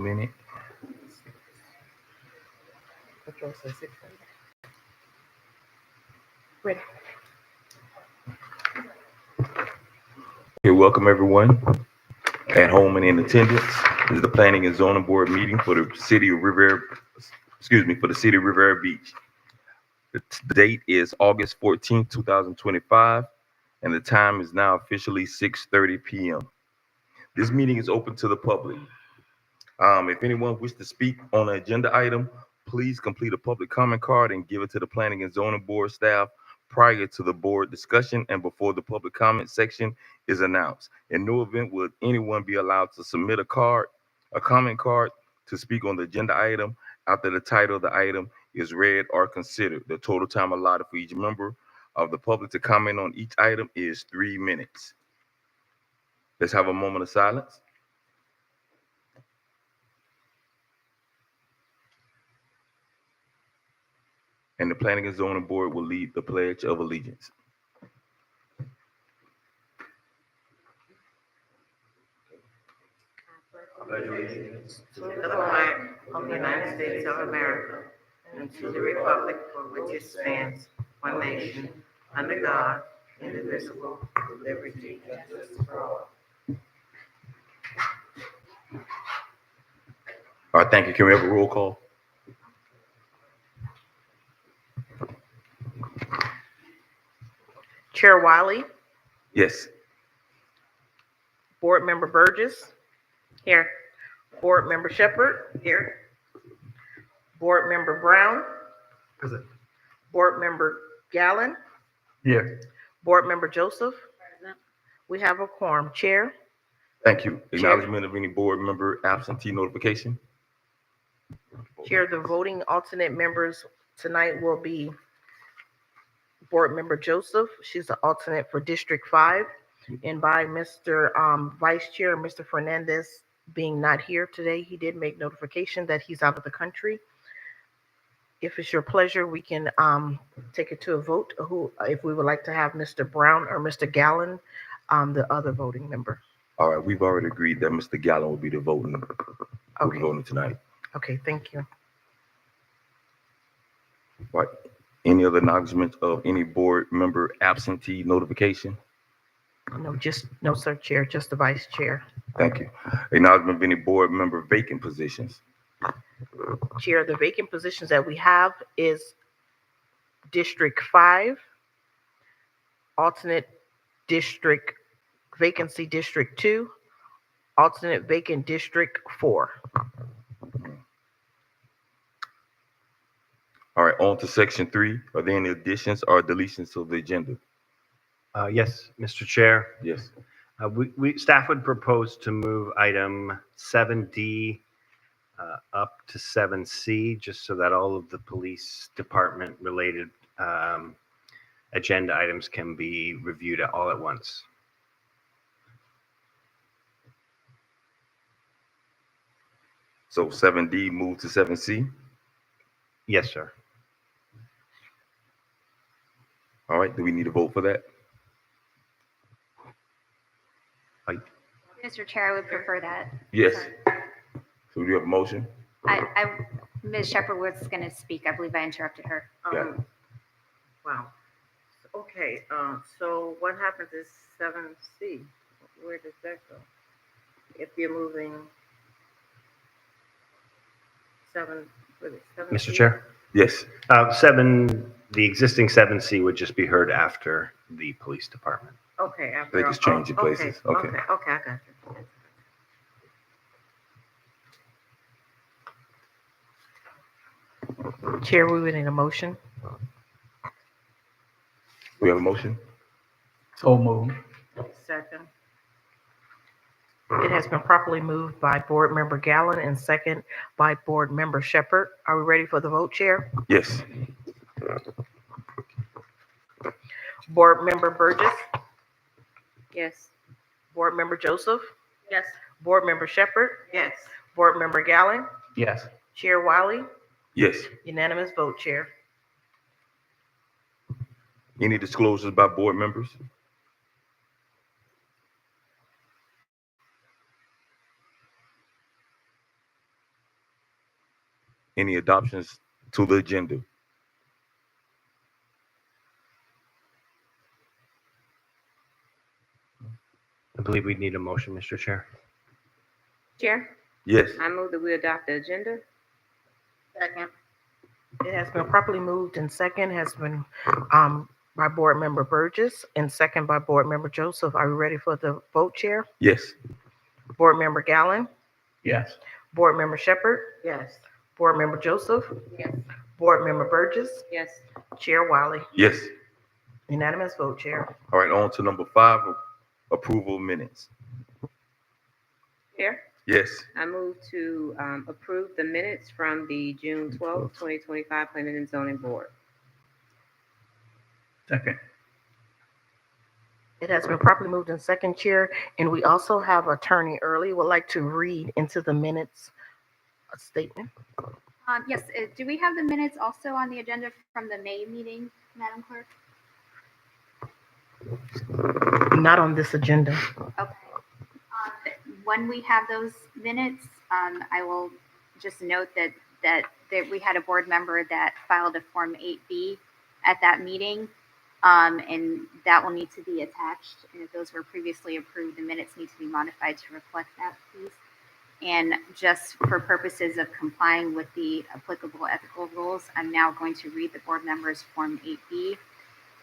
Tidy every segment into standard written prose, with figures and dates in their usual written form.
Minute. Control says 6. Ready. Okay, welcome everyone at home and in attendance. This is the Planning and Zoning Board meeting for the city of Rivera, for the city of Rivera Beach. The date is August 14th, 2025, and the time is now officially 6:30 p.m. This meeting is open to the public. If anyone wishes to speak on an agenda item, please complete a public comment card and give it to the Planning and Zoning Board staff prior to the board discussion and before the public comment section is announced. In no event will anyone be allowed to submit a comment card to speak on the agenda item after the title of the item is read or considered. The total time allotted for each member of the public to comment on each item is 3 minutes. Let's have a moment of silence. And the Planning and Zoning Board will lead the Pledge of Allegiance. Pledge allegiance to the flag of the United States of America and to the republic for which it stands, one nation, under God, indivisible, with liberty and justice for all. All right, thank you. Can we have a roll call? Chair Wiley, Yes. Board Member Burgess. Here. Board Member Shepherd. Here. Board Member Brown. Present. Board Member Gallen. Here. Board Member Joseph. Present. We have a quorum. Chair. Thank you. Acknowledgement of any board member absentee notification. Chair, the voting alternate members tonight will be Board Member Joseph. She's the alternate for District 5. And by Mr. Vice Chair, Mr. Fernandez being not here today, he did make notification that he's out of the country. If it's your pleasure, we can take it to a vote. If we would like to have Mr. Brown or Mr. Gallen, the other voting member. All right, we've already agreed that Mr. Gallen will be the voting tonight. Okay, thank you. Right. Any other acknowledgement of any board member absentee notification? No, sir, Chair, just the Vice Chair. Thank you. Acknowledgement of any board member vacant positions. Chair, the vacant positions that we have is District 5, alternate district vacancy District 2, alternate vacant District 4. All right, on to section 3. Are there any additions or deletions to the agenda? Yes, Mr. Chair. Yes. Staff would propose to move item 7D up to 7C, just so that all of the police department related agenda items can be reviewed all at once. So 7D move to 7C? Yes, sir. All right, do we need a vote for that? Mr. Chair, I would prefer that. Yes. So do you have a motion? Ms. Shepherd was going to speak. I believe I interrupted her. Wow. Okay, so what happens is 7C? Where does that go? If you're moving 7, what is it, 7C? Mr. Chair? Yes. The existing 7C would just be heard after the police department. Okay, after. They just changing places. Okay. Okay, I got you. Chair, we would need a motion. We have a motion? So moved. Second. It has been properly moved by Board Member Gallen and second by Board Member Shepherd. Are we ready for the vote, Chair? Yes. Board Member Burgess? Yes. Board Member Joseph? Yes. Board Member Shepherd? Yes. Board Member Gallen? Yes. Chair Wiley? Yes. Unanimous vote, Chair. Any disclosures by board members? Any adoptions to the agenda? I believe we need a motion, Mr. Chair. Chair, Yes. I move that we adopt the agenda. Second. It has been properly moved and second has been by Board Member Burgess and second by Board Member Joseph. Are you ready for the vote, Chair? Yes. Board Member Gallen, Yes. Board Member Shepherd, Yes. Board Member Joseph, Yes. Board Member Burgess, Yes. Chair Wiley. Yes. Unanimous vote, Chair. All right, on to number 5, approval of minutes. Chair, Yes. I move to approve the minutes from the June 12th, 2025 Planning and Zoning Board. Second. It has been properly moved in second, Chair, and we also have Attorney Early would like to read into the minutes a statement. Yes, do we have the minutes also on the agenda from the May meeting, Madam Clerk? Not on this agenda. Okay. When we have those minutes, I will just note that we had a board member that filed a Form 8B at that meeting, and that will need to be attached. And if those were previously approved, the minutes need to be modified to reflect that, please. And just for purposes of complying with the applicable ethical rules, I'm now going to read the board member's Form 8B.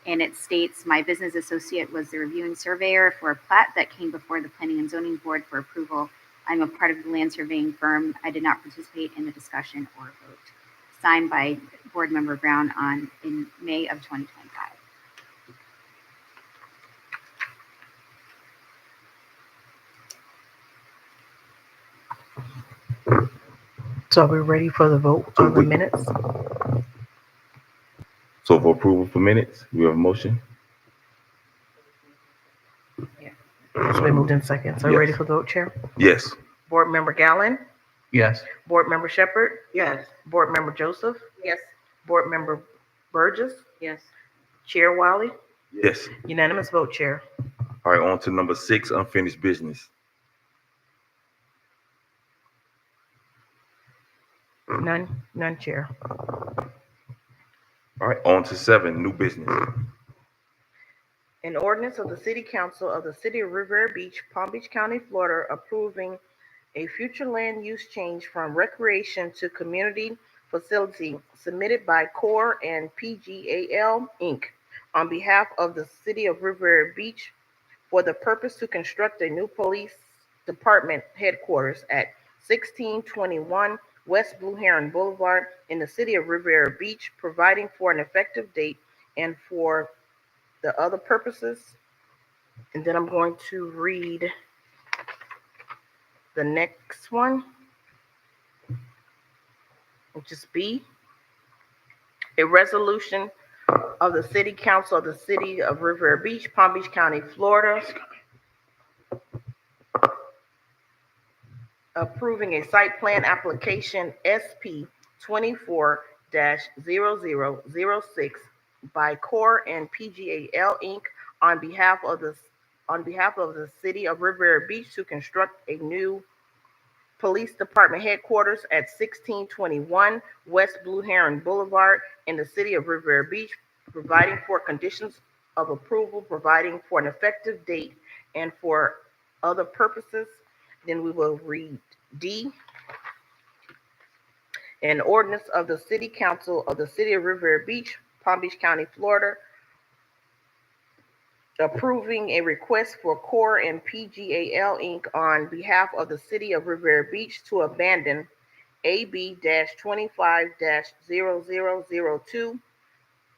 And it states, my business associate was the reviewing surveyor for a plat that came before the Planning and Zoning Board for approval. I'm a part of the land surveying firm. I did not participate in the discussion or vote. Signed by Board Member Brown in May of 2025. So are we ready for the vote on the minutes? So for approval for minutes, we have a motion? It's been moved in second. So are you ready Yes. for the vote, Chair? Yes. Board Member Gallen, Yes. Board Member Shepherd, Yes. Board Member Joseph, Yes. Board Member Burgess, Yes. Chair Wiley. Yes. Unanimous vote, Chair. All right, on to number 6, unfinished business. None, Chair. All right, on to 7, new business. An ordinance of the City Council of the City of Riviera Beach, Palm Beach County, Florida, approving a future land use change from recreation to community facility submitted by CORE and PGAL Inc. on behalf of the City of Riviera Beach for the purpose to construct a new police department headquarters at 1621 West Blue Heron Boulevard in the City of Riviera Beach, providing for an effective date and for the other purposes. And then I'm going to read the next one, which is B. A resolution of the City Council of the City of Riviera Beach, Palm Beach County, Florida, approving a site plan application SP 24-0006 by CORE and PGAL Inc. on behalf of the City of Riviera Beach to construct a new police department headquarters at 1621 West Blue Heron Boulevard in the City of Riviera Beach, providing for conditions of approval, providing for an effective date, and for other purposes. Then we will read D. An ordinance of the City Council of the City of Riviera Beach, Palm Beach County, Florida, approving a request for CORE and PGAL Inc. on behalf of the City of Riviera Beach to abandon AB-25-0002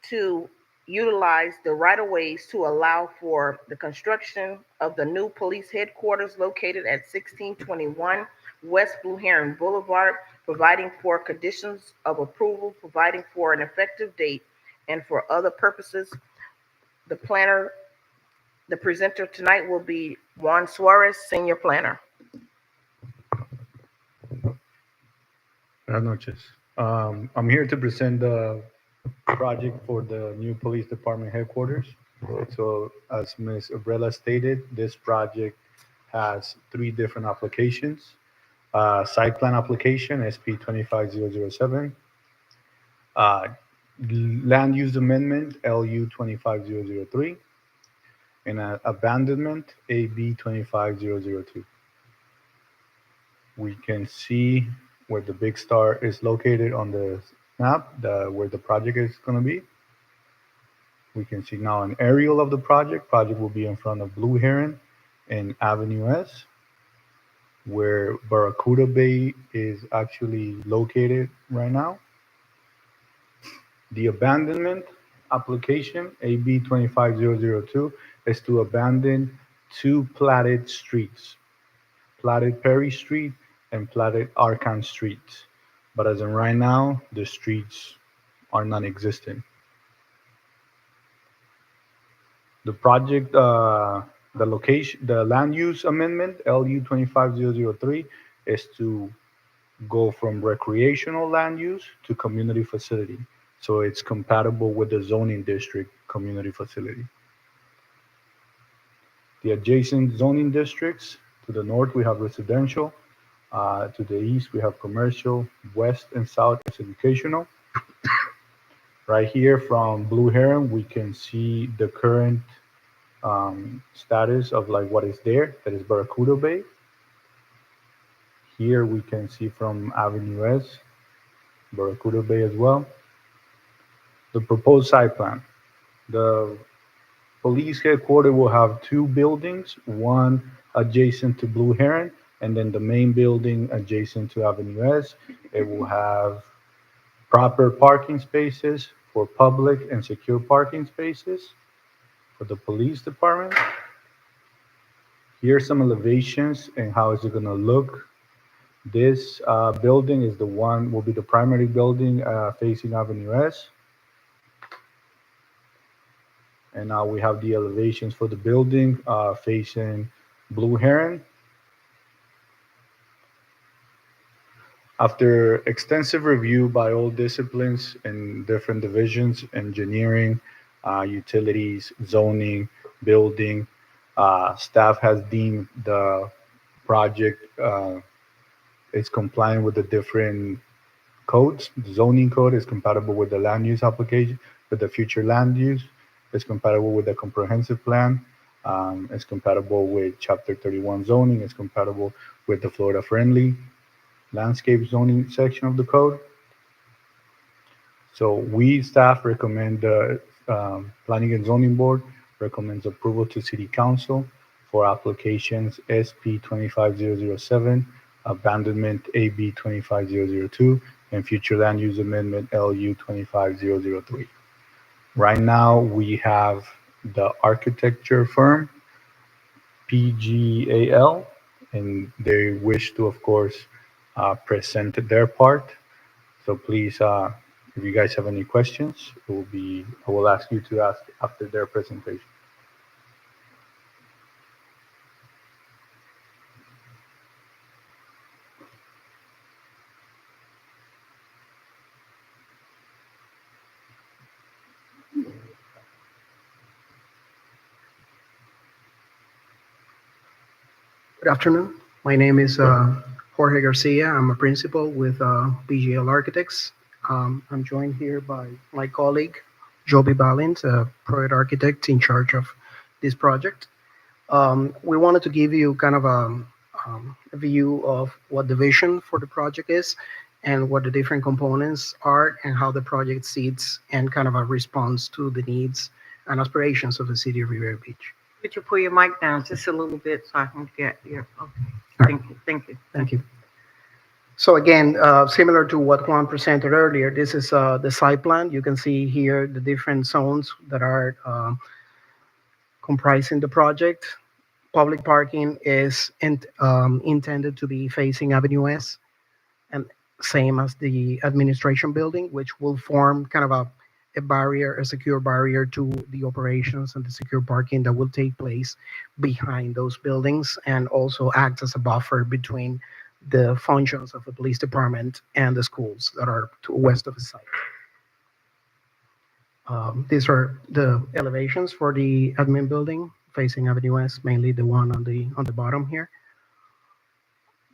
to utilize the right-of-ways to allow for the construction of the new police headquarters located at 1621 West Blue Heron Boulevard, providing for conditions of approval, providing for an effective date, and for other purposes. The presenter tonight will be Juan Suarez, Senior Planner. Buenas noches. I'm here to present the project for the new police department headquarters. So as Ms. Abrela stated, this project has 3 different applications. Site plan application, SP 25007. Land use amendment, LU 25003. And abandonment, AB 25002. We can see where the big star is located on the map, where the project is going to be. We can see now an aerial of the project. Project will be in front of Blue Heron and Avenue S, where Barracuda Bay is actually located right now. The abandonment application, AB 25002, is to abandon two platted streets, platted Perry Street and platted Arkan Street. But as in right now, the streets are non-existent. The project, the location, the land use amendment, LU 25003, is to go from recreational land use to community facility. So it's compatible with the zoning district community facility. The adjacent zoning districts, to the north, we have residential. To the east, we have commercial. West and south is educational. Right here from Blue Heron, we can see the current status of like what is there. That is Barracuda Bay. Here we can see from Avenue S, Barracuda Bay as well. The proposed site plan. The police headquarters will have two buildings, one adjacent to Blue Heron, and then the main building adjacent to Avenue S. It will have proper parking spaces for public and secure parking spaces for the police department. Here's some elevations and how is it going to look. This building is the one, will be the primary building facing Avenue S. And now we have the elevations for the building facing Blue Heron. After extensive review by all disciplines and different divisions, engineering, utilities, zoning, building, staff has deemed the project is compliant with the different codes. The zoning code is compatible with the land use application, with the future land use. It's compatible with the comprehensive plan. It's compatible with Chapter 31 zoning. It's compatible with the Florida Friendly landscape zoning section of the code. So we staff recommend the Planning and Zoning Board recommends approval to City Council for applications SP 25007, abandonment AB 25002, and future land use amendment LU 25003. Right now, we have the architecture firm, PGAL, and they wish to, of course, present their part. So please, if you guys have any questions, I will ask you to ask after their presentation. Good afternoon. My name is Jorge Garcia. I'm a principal with BGL Architects. I'm joined here by my colleague, Joby Balint, a project architect in charge of this project. We wanted to give you kind of a view of what the vision for the project is and what the different components are and how the project sits and kind of a response to the needs and aspirations of the city of Rivera Beach. Could you pull your mic down just a little bit so I can get you? Okay. Thank you. Thank you. Thank you. So again, similar to what Juan presented earlier, this is the site plan. You can see here the different zones that are comprising the project. Public parking is intended to be facing Avenue S, and same as the administration building, which will form kind of a barrier, a secure barrier to the operations and the secure parking that will take place behind those buildings, and also act as a buffer between the functions of the police department and the schools that are to west of the site. These are the elevations for the admin building facing Avenue S, mainly the one on the bottom here.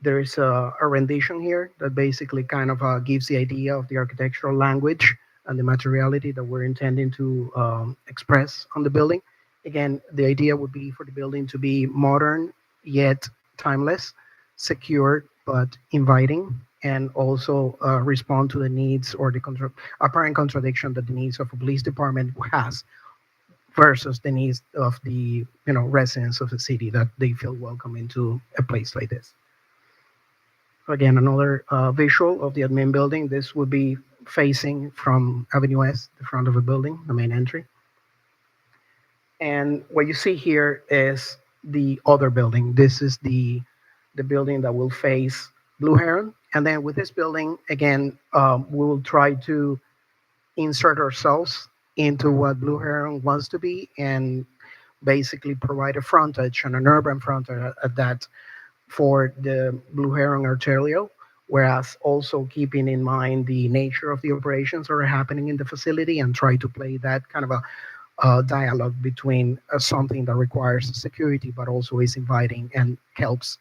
there is a rendition here that basically kind of gives the idea of the architectural language and the materiality that we're intending to express on the building. Again, the idea would be for the building to be modern yet timeless, secure but inviting, and also respond to the needs or the apparent contradiction that the needs of a police department has versus the needs of the residents of the city, that they feel welcome into a place like this. Again, another visual of the admin building. This would be facing from Avenue S, the front of the building, the main entry. And what you see here is the other building. This is the building that will face Blue Heron. And then with this building, again, we will try to insert ourselves into what Blue Heron wants to be and basically provide a frontage and an urban frontage at that for the Blue Heron Arterial, whereas also keeping in mind the nature of the operations that are happening in the facility and try to play that kind of a dialogue between something that requires security but also is inviting and helps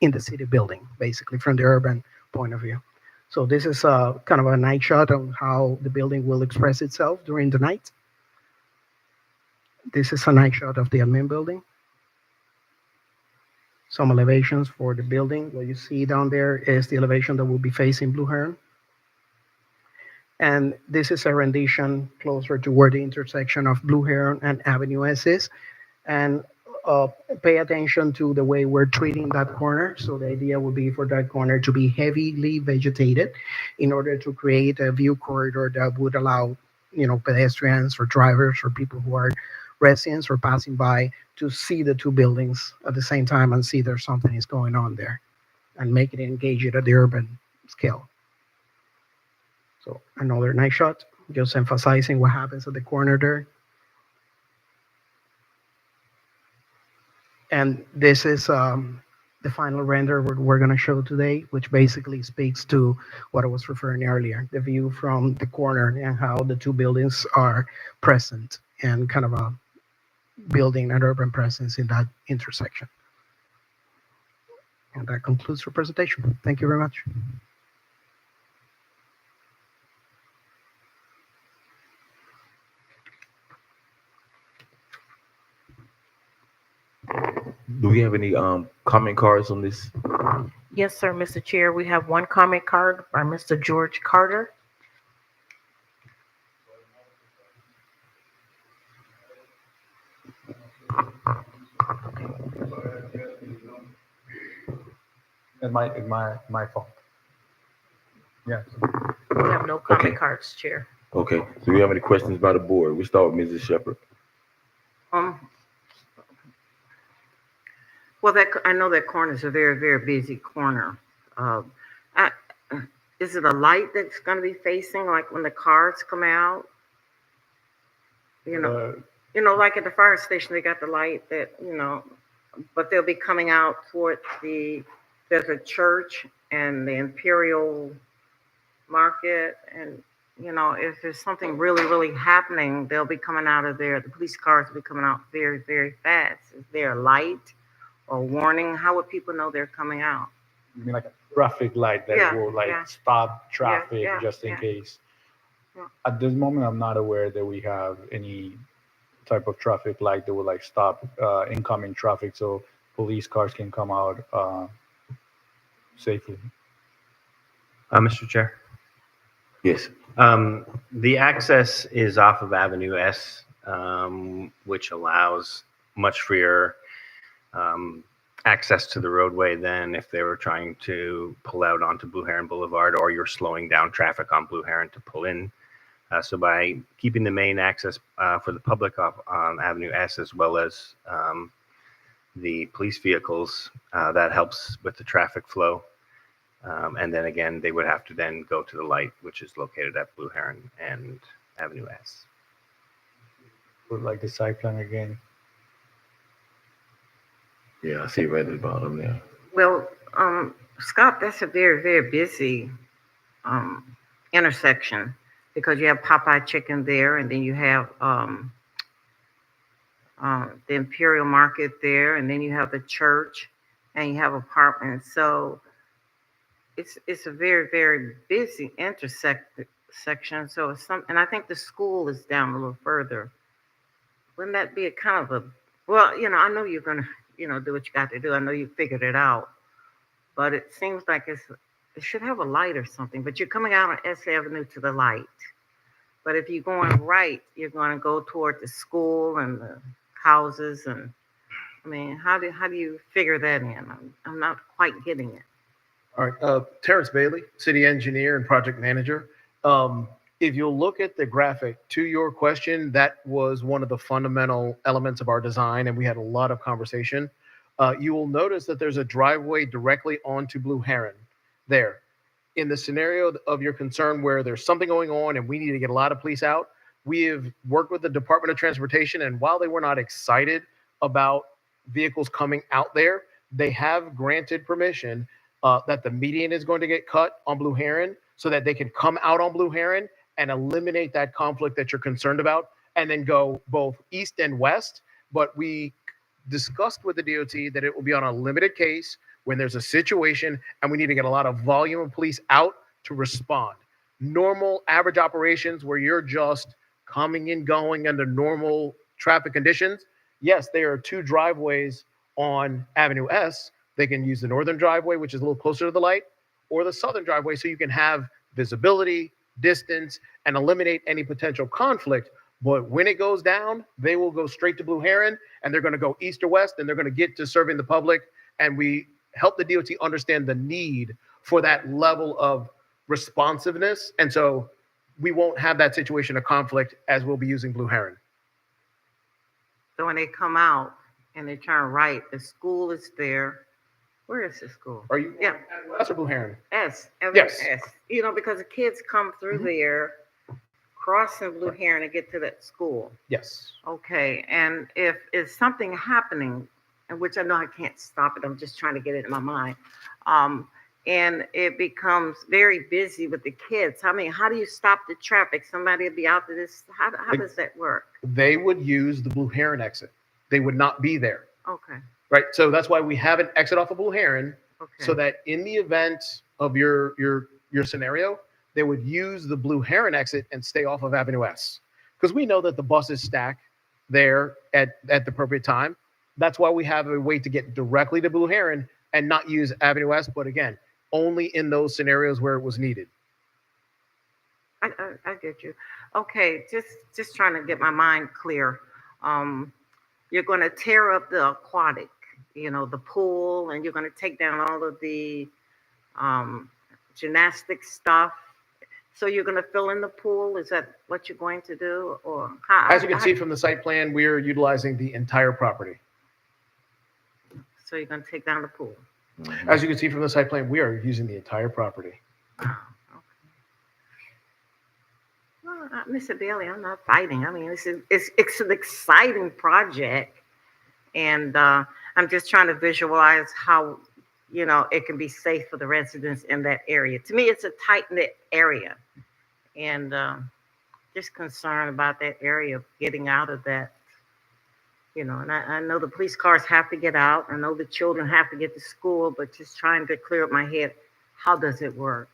in the city building, basically from the urban point of view. So this is a kind of a night shot on how the building will express itself during the night. This is a night shot of the admin building. Some elevations for the building. What you see down there is the elevation that will be facing Blue Heron. And this is a rendition closer to where the intersection of Blue Heron and Avenue S is. And pay attention to the way we're treating that corner. So the idea would be for that corner to be heavily vegetated in order to create a view corridor that would allow, pedestrians or drivers or people who are residents or passing by to see the two buildings at the same time and see there's something is going on there and make it engage it at the urban scale. So another nice shot, just emphasizing what happens at the corner there. And this is the final render we're going to show today, which basically speaks to what I was referring earlier, the view from the corner and how the two buildings are present and kind of a building an urban presence in that intersection. And that concludes our presentation. Thank you very much. Do we have any comment cards on this? Yes, sir, Mr. Chair. We have one comment card by Mr. George Carter. It's my fault. Yes. We have no comment Okay. cards, Chair. Okay, do we have any questions by the board? We start with Mrs. Shepherd. Well, I know that corner is a very, very busy corner. Is it a light that's going to be facing, like when the cars come out? Like at the fire station, they got the light that, but they'll be coming out towards there's a church and the Imperial Market. And, if there's something really, really happening, they'll be coming out of there. The police cars will be coming out very, very fast. Is there a light or warning? How would people know they're coming out? You mean like a traffic light that Yeah, will yeah. stop traffic Yeah, just in yeah. case? Yeah. At this moment, I'm not aware that we have any type of traffic light that will stop incoming traffic so police cars can come out safely. Mr. Chair. Yes. The access is off of Avenue S, which allows much freer access to the roadway than if they were trying to pull out onto Blue Heron Boulevard or you're slowing down traffic on Blue Heron to pull in. So by keeping the main access for the public off on Avenue S as well as the police vehicles, that helps with the traffic flow. And then again, they would have to then go to the light, which is located at Blue Heron and Avenue S. Would like the site plan again. Yeah, I see it right at the bottom there. Well, Scott, that's a very, very busy intersection because you have Popeye Chicken there, and then you have the Imperial Market there, and then you have the church, and you have apartments. So it's a very, very busy section, so it's and I think the school is down a little further. Wouldn't that be a kind of a, well, I know you're gonna, do what you got to do. I know you figured it out, but it seems like it should have a light or something, but you're coming out on S Avenue to the light. But if you're going right, you're going to go toward the school and the houses. And I mean, how do you figure that in? I'm not quite getting it. All right, Terrence Bailey, city engineer and project manager. If you'll look at the graphic, to your question, that was one of the fundamental elements of our design, and we had a lot of conversation. You will notice that there's a driveway directly onto Blue Heron there. In the scenario of your concern where there's something going on and we need to get a lot of police out, we have worked with the Department of Transportation, and while they were not excited about vehicles coming out there, they have granted permission that the median is going to get cut on Blue Heron so that they can come out on Blue Heron and eliminate that conflict that you're concerned about, and then go both east and west. But we discussed with the DOT that it will be on a limited case when there's a situation and we need to get a lot of volume of police out to respond. Normal average operations where you're just coming and going under normal traffic conditions, yes, there are two driveways on Avenue S. They can use the northern driveway, which is a little closer to the light, or the southern driveway, so you can have visibility, distance, and eliminate any potential conflict. But when it goes down, they will go straight to Blue Heron, and they're going to go east or west, and they're going to get to serving the public. And we help the DOT understand the need for that level of responsiveness. And so we won't have that situation of conflict as we'll be using Blue Heron. So when they come out and they turn right, the school is there. Where is the school? Are you? Yeah. That's a Blue Heron. S. Yes. S. Because the kids come through there, crossing Blue Heron to get to that school. Yes. Okay. And if it's something happening, and which I know I can't stop it, I'm just trying to get it in my mind. And it becomes very busy with the kids. I mean, how do you stop the traffic? Somebody will be out to this. How does that work? They would use the Blue Heron exit. They would not be there. Okay. Right. So that's why we have an exit off of Blue Heron, Okay. so that in the event of your scenario, they would use the Blue Heron exit and stay off of Avenue S. Because we know that the buses stack there at the appropriate time. That's why we have a way to get directly to Blue Heron and not use Avenue S, but again, only in those scenarios where it was needed. I get you. Okay, just trying to get my mind clear. You're going to tear up the aquatic, the pool, and you're going to take down all of the gymnastics stuff. So you're going to fill in the pool? Is that what you're going to do? Or As you can see from the site plan, we are utilizing the entire property. So you're going to take down the pool? As you can see from the site plan, we are using the entire property. Well, Mr. Bailey, I'm not fighting. I mean, it's an exciting project, and I'm just trying to visualize how it can be safe for the residents in that area. To me, it's a tight-knit area, and just concerned about that area getting out of that. And I know the police cars have to get out. I know the children have to get to school, but just trying to clear up my head, how does it work?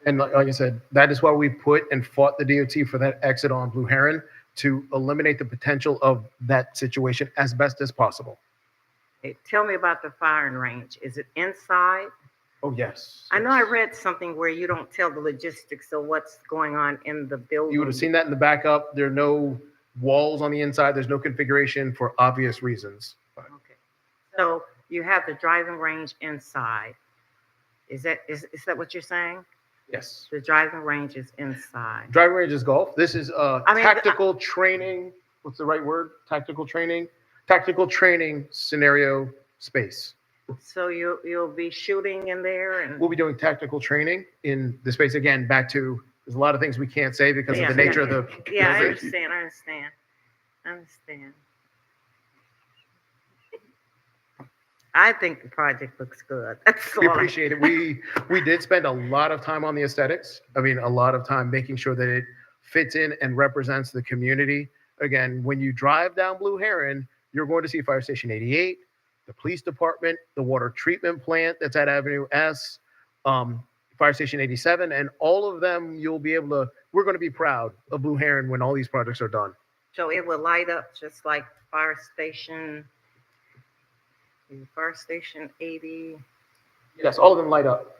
And like I said, that is why we put and fought the DOT for that exit on Blue Heron, to eliminate the potential of that situation as best as possible. Hey, tell me about the firing range. Is it inside? Oh, yes. I know I read something where you don't tell the logistics of what's going on in the building. You would have seen that in the backup. There are no walls on the inside. There's no configuration for obvious reasons. Okay. So you have the driving range inside. Is that what you're saying? Yes. The driving range is inside. Driving range is golf. This is I mean, tactical training. What's the right word? Tactical training scenario space. So you'll be shooting in there, and We'll be doing tactical training in the space. Again, back to, there's a lot of things we can't say because of the nature of the. Yeah, I understand. I think the project looks good. That's We all. appreciate it. We did spend a lot of time on the aesthetics. I mean, a lot of time making sure that it fits in and represents the community. Again, when you drive down Blue Heron, you're going to see Fire Station 88, the police department, the water treatment plant that's at Avenue S. Fire Station 87, and all of them you'll be able to, we're going to be proud of Blue Heron when all these projects are done. So it will light up just like Fire Station 80. Yes, all of them light up.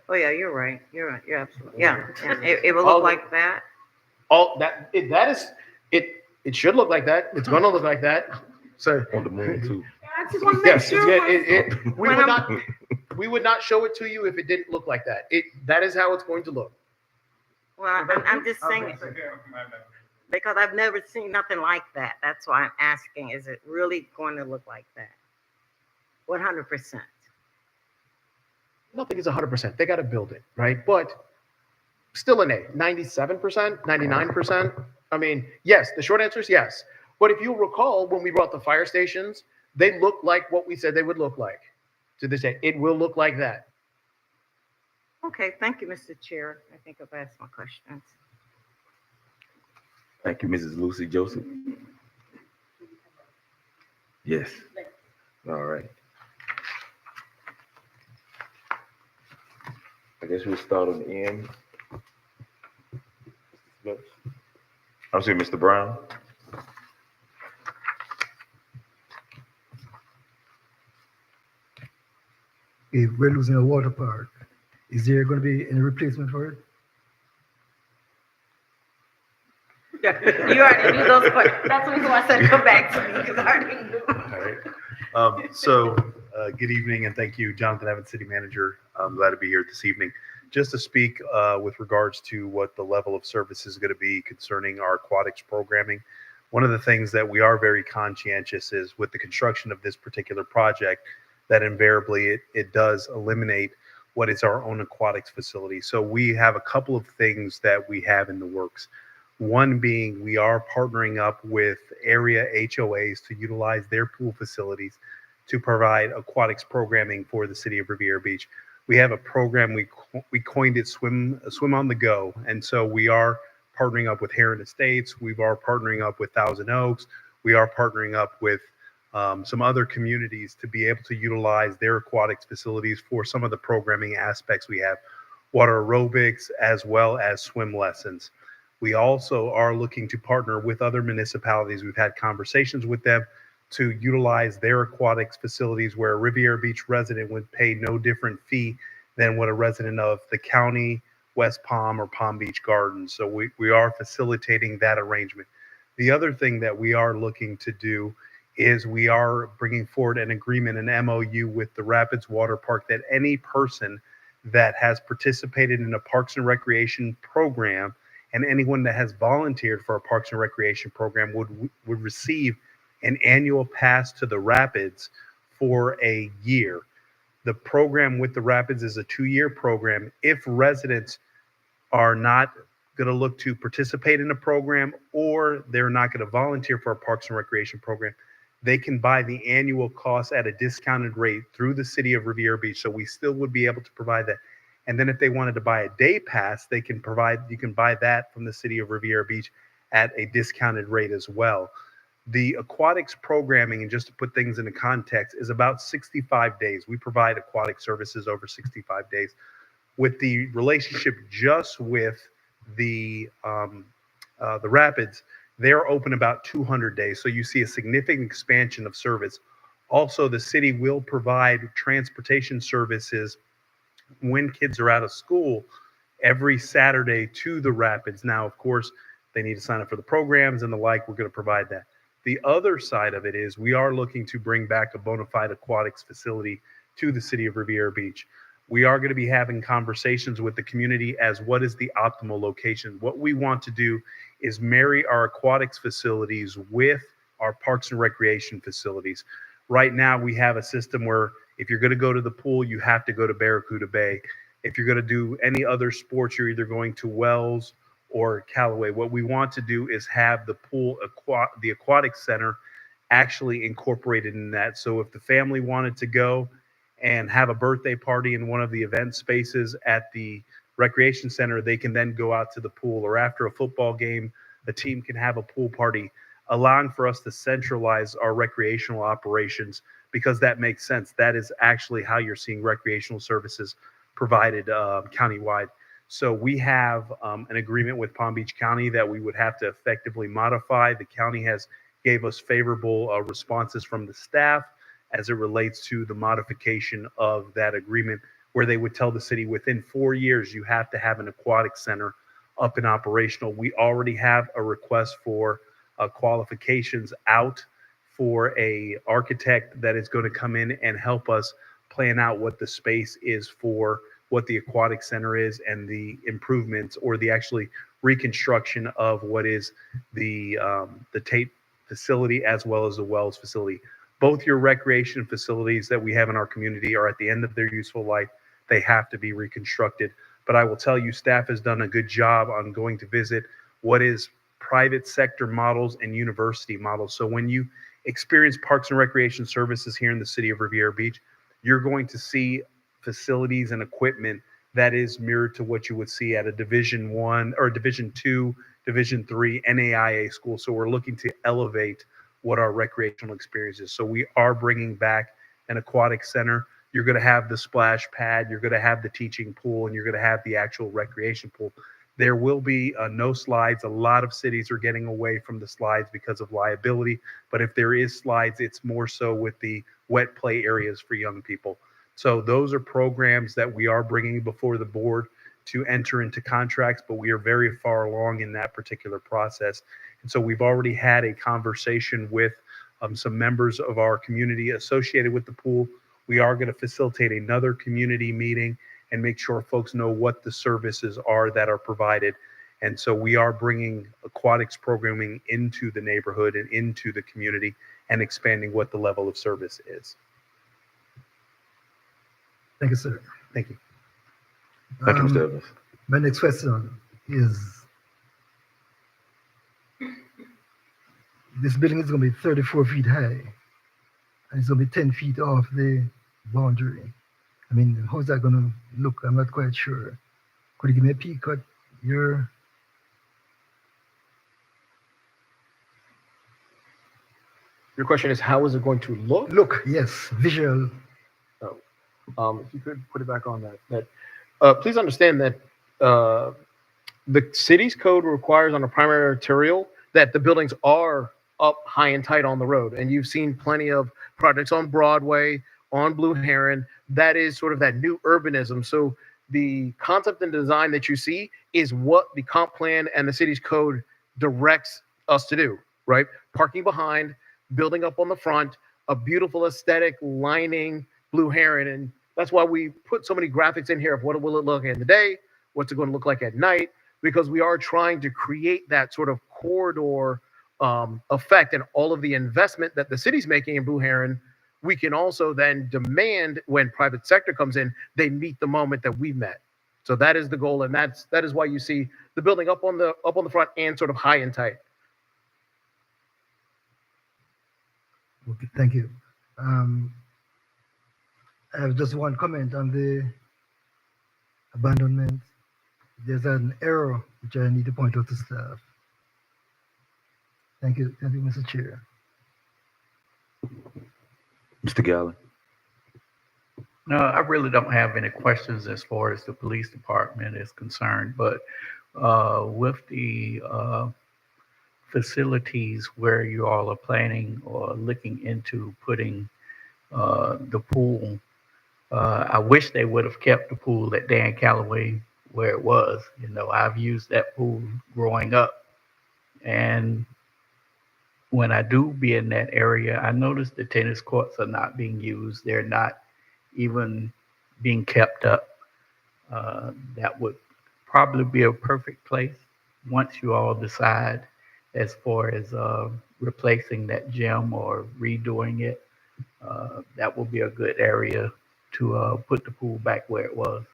Oh, yeah, you're right. You're right. You're absolutely, yeah. It will All look the- like that. All that, that is, it should look like that. It's going to look like that. So, On the moon too. I just want to make yes, sure. we would not show it to you if it didn't look like that. That is how it's going to look. Well, I'm just saying, because I've never seen nothing like that. That's why I'm asking, is it really going to look like that? 100%. Nothing is 100%. They got to build it, right? But still an A, 97%, 99%. I mean, yes, the short answer is yes. But if you'll recall, when we brought the fire stations, they look like what we said they would look like. To this day, it will look like that. Okay, thank you, Mr. Chair. I think I've asked my questions. Thank you, Mrs. Lucy Joseph. Yes. All right. I guess we'll start on the end. I'm sorry, Mr. Brown. If we're losing a water park, is there going to be any replacement for it? Yeah, you already knew those questions. That's the reason why I said come back to me, because I already knew. All right. Good evening, and thank you, Jonathan Evans, City Manager. I'm glad to be here this evening. Just to speak with regards to what the level of service is going to be concerning our aquatics programming. One of the things that we are very conscientious is with the construction of this particular project, that invariably it does eliminate what is our own aquatics facility. So we have a couple of things that we have in the works. One being we are partnering up with area HOAs to utilize their pool facilities to provide aquatics programming for the city of Riviera Beach. We have a program, we coined it Swim on the Go. And so we are partnering up with Heron Estates. We are partnering up with Thousand Oaks. We are partnering up with some other communities to be able to utilize their aquatics facilities for some of the programming aspects we have, water aerobics, as well as swim lessons. We also are looking to partner with other municipalities. We've had conversations with them to utilize their aquatics facilities where a Riviera Beach resident would pay no different fee than what a resident of the county, West Palm, or Palm Beach Gardens. So we are facilitating that arrangement. The other thing that we are looking to do is we are bringing forward an agreement, an MOU with the Rapids Water Park, that any person that has participated in a Parks and Recreation program and anyone that has volunteered for a Parks and Recreation program would receive an annual pass to the Rapids for a year. The program with the Rapids is a 2-year program. If residents are not going to look to participate in a program, or they're not going to volunteer for a Parks and Recreation program, they can buy the annual cost at a discounted rate through the city of Riviera Beach. So we still would be able to provide that. And then if they wanted to buy a day pass, you can buy that from the city of Riviera Beach at a discounted rate as well. The aquatics programming, and just to put things into context, is about 65 days. We provide aquatic services over 65 days. With the relationship just with the Rapids, they're open about 200 days. So you see a significant expansion of service. Also, the city will provide transportation services when kids are out of school every Saturday to the Rapids. Now, of course, they need to sign up for the programs and the like. We're going to provide that. The other side of it is we are looking to bring back a bona fide aquatics facility to the city of Riviera Beach. We are going to be having conversations with the community as what is the optimal location. What we want to do is marry our aquatics facilities with our Parks and Recreation facilities. Right now, we have a system where if you're going to go to the pool, you have to go to Barracuda Bay. If you're going to do any other sports, you're either going to Wells or Callaway. What we want to do is have the pool, the aquatic center, actually incorporated in that. So if the family wanted to go and have a birthday party in one of the event spaces at the recreation center, they can then go out to the pool. Or after a football game, the team can have a pool party, allowing for us to centralize our recreational operations, because that makes sense. That is actually how you're seeing recreational services provided countywide. So we have an agreement with Palm Beach County that we would have to effectively modify. The county has gave us favorable responses from the staff as it relates to the modification of that agreement, where they would tell the city within 4 years, you have to have an aquatic center up and operational. We already have a request for qualifications out for a architect that is going to come in and help us plan out what the space is for what the aquatic center is and the improvements or the actually reconstruction of what is the Tate facility as well as the Wells facility. Both your recreation facilities that we have in our community are at the end of their useful life. They have to be reconstructed. But I will tell you, staff has done a good job on going to visit what is private sector models and university models. So when you experience Parks and Recreation Services here in the city of Riviera Beach, you're going to see facilities and equipment that is mirrored to what you would see at a Division I or Division II, Division III NAIA school. So we're looking to elevate what our recreational experience is. So we are bringing back an aquatic center. You're going to have the splash pad, you're going to have the teaching pool, and you're going to have the actual recreation pool. There will be no slides. A lot of cities are getting away from the slides because of liability. But if there is slides, it's more so with the wet play areas for young people. So those are programs that we are bringing before the board to enter into contracts, but we are very far along in that particular process. And so we've already had a conversation with some members of our community associated with the pool. We are going to facilitate another community meeting and make sure folks know what the services are that are provided. And so we are bringing aquatics programming into the neighborhood and into the community and expanding what the level of service is. Thank you, sir. Thank you. Thank you, Mr. Evans. My next question is, this building is going to be 34 feet high, and it's going to be 10 feet off the boundary. I mean, how's that going to look? I'm not quite sure. Could you give me a peek at your... Your question is, how is it going to look? Look, yes, visual. If you could put it back on that. Please understand that the city's code requires on a primary arterial that the buildings are up high and tight on the road. And you've seen plenty of projects on Broadway, on Blue Heron. That is sort of that new urbanism. So the concept and design that you see is what the comp plan and the city's code directs us to do, right? Parking behind, building up on the front, a beautiful aesthetic lining Blue Heron. And that's why we put so many graphics in here of what will it look like in the day, what's it going to look like at night, because we are trying to create that sort of corridor effect, and all of the investment that the city's making in Blue Heron, we can also then demand when private sector comes in, they meet the moment that we met. So that is the goal, and that is why you see the building up on the front and sort of high and tight. Okay, thank you. I have just one comment on the abandonment. There's an error which I need to point out to staff. Thank you, Mr. Chair. Mr. Gallen. No, I really don't have any questions as far as the police department is concerned, but with the facilities where you all are planning or looking into putting the pool, I wish they would have kept the pool at Dan Calloway where it was. You know, I've used that pool growing up, and when I do be in that area, I notice the tennis courts are not being used. They're not even being kept up. That would probably be a perfect place once you all decide as far as replacing that gym or redoing it. That will be a good area to put the pool back where it was.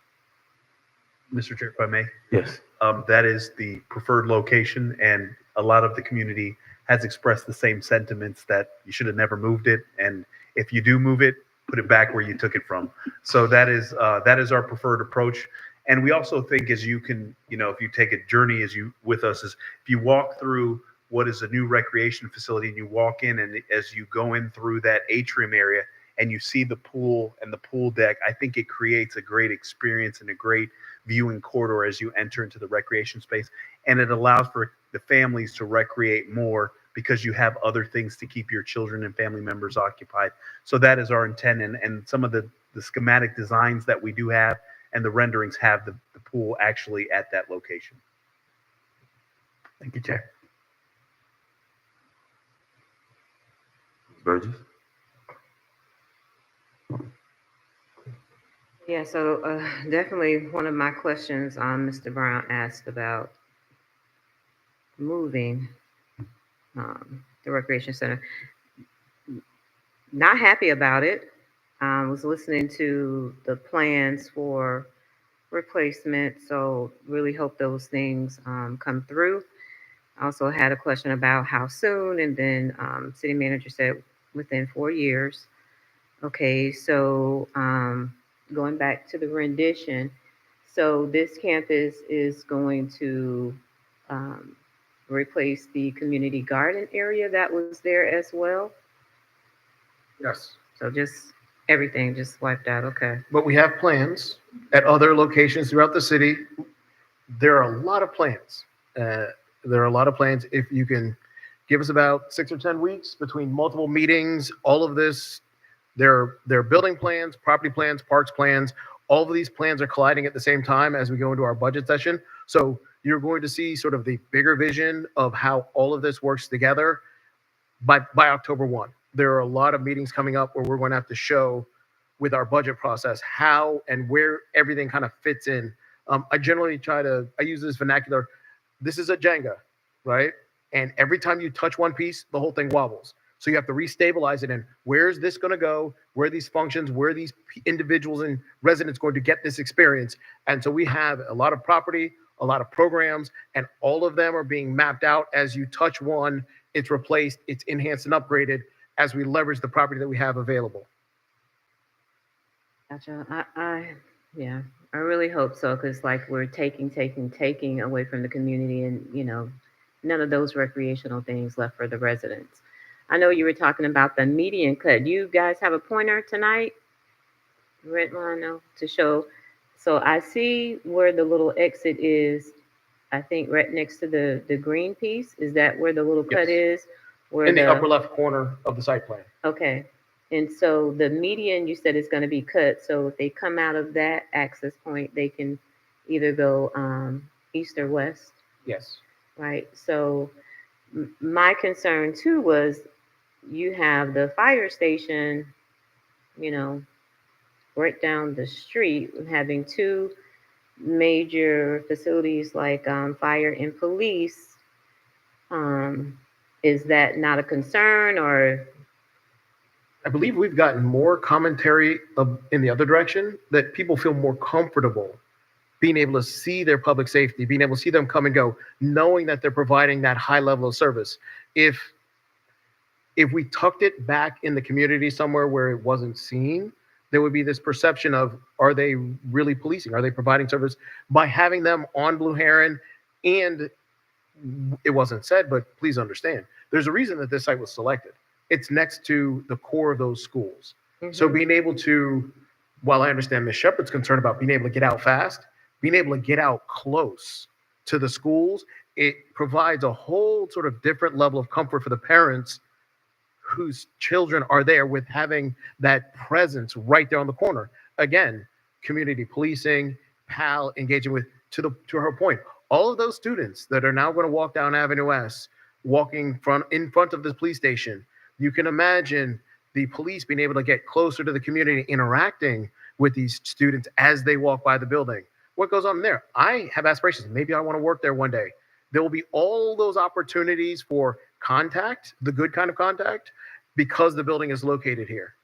Mr. Chair, if I may. Yes. That is the preferred location, and a lot of the community has expressed the same sentiments that you should have never moved it, and if you do move it, put it back where you took it from. So that is our preferred approach. And we also think, as you can, if you take a journey with us, is if you walk through what is a new recreation facility and you walk in, and as you go in through that atrium area and you see the pool and the pool deck, I think it creates a great experience and a great viewing corridor as you enter into the recreation space. And it allows for the families to recreate more because you have other things to keep your children and family members occupied. So that is our intent. And some of the schematic designs that we do have and the renderings have the pool actually at that location. Thank you, Chair. Burgess? Yeah, so definitely one of my questions Mr. Brown asked about moving the recreation center. Not happy about it. Was listening to the plans for replacement, so really hope those things come through. I also had a question about how soon, and then city manager said within 4 years. Okay, so going back to the rendition, so this campus is going to replace the community garden area that was there as well. Yes. So just everything just wiped out. Okay. But we have plans at other locations throughout the city. There are a lot of plans. There are a lot of plans. If you can give us about 6 or 10 weeks between multiple meetings, all of this, there are building plans, property plans, parks plans. All of these plans are colliding at the same time as we go into our budget session. So you're going to see sort of the bigger vision of how all of this works together by October 1. There are a lot of meetings coming up where we're going to have to show with our budget process how and where everything kind of fits in. I generally I use this vernacular. This is a Jenga, right? And every time you touch one piece, the whole thing wobbles. So you have to restabilize it. And where's this going to go? Where are these functions? Where are these individuals and residents going to get this experience? And so we have a lot of property, a lot of programs, and all of them are being mapped out. As you touch one, it's replaced, it's enhanced and upgraded as we leverage the property that we have available. Gotcha. I really hope so, because like we're taking away from the community, and none of those recreational things left for the residents. I know you were talking about the median cut. Do you guys have a pointer tonight? Red line to show. So I see where the little exit is, I think right next to the green piece. Is that where the little cut is? Where In the upper left corner of the site plan. Okay. And so the median, you said, is going to be cut. So if they come out of that access point, they can either go east or west. Yes. Right. So my concern too was you have the fire station, right down the street, having two major facilities like fire and police. Is that not a concern, or? I believe we've gotten more commentary in the other direction, that people feel more comfortable being able to see their public safety, being able to see them come and go, knowing that they're providing that high level of service. If we tucked it back in the community somewhere where it wasn't seen, there would be this perception of, are they really policing? Are they providing service? By having them on Blue Heron, and it wasn't said, but please understand, there's a reason that this site was selected. It's next to the core of those schools. Mm-hmm. So being able to, while I understand Ms. Shepard's concerned about being able to get out fast, being able to get out close to the schools, it provides a whole sort of different level of comfort for the parents whose children are there, with having that presence right there on the corner. Again, community policing, PAL engaging with, to her point, all of those students that are now going to walk down Avenue S, walking in front of the police station, you can imagine the police being able to get closer to the community, interacting with these students as they walk by the building. What goes on there? I have aspirations. Maybe I want to work there one day. There will be all those opportunities for contact, the good kind of contact, because the building is located here.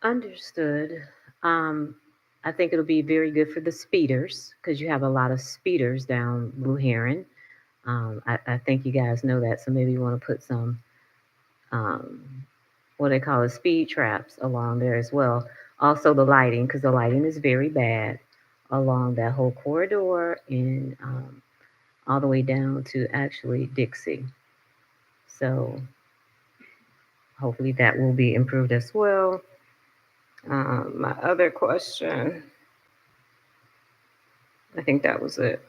Understood. I think it'll be very good for the speeders, because you have a lot of speeders down Blue Heron. I think you guys know that, so maybe you want to put some, what they call it, speed traps along there as well. Also the lighting, because the lighting is very bad along that whole corridor and all the way down to actually Dixie. So hopefully that will be improved as well. My other question, I think that was it.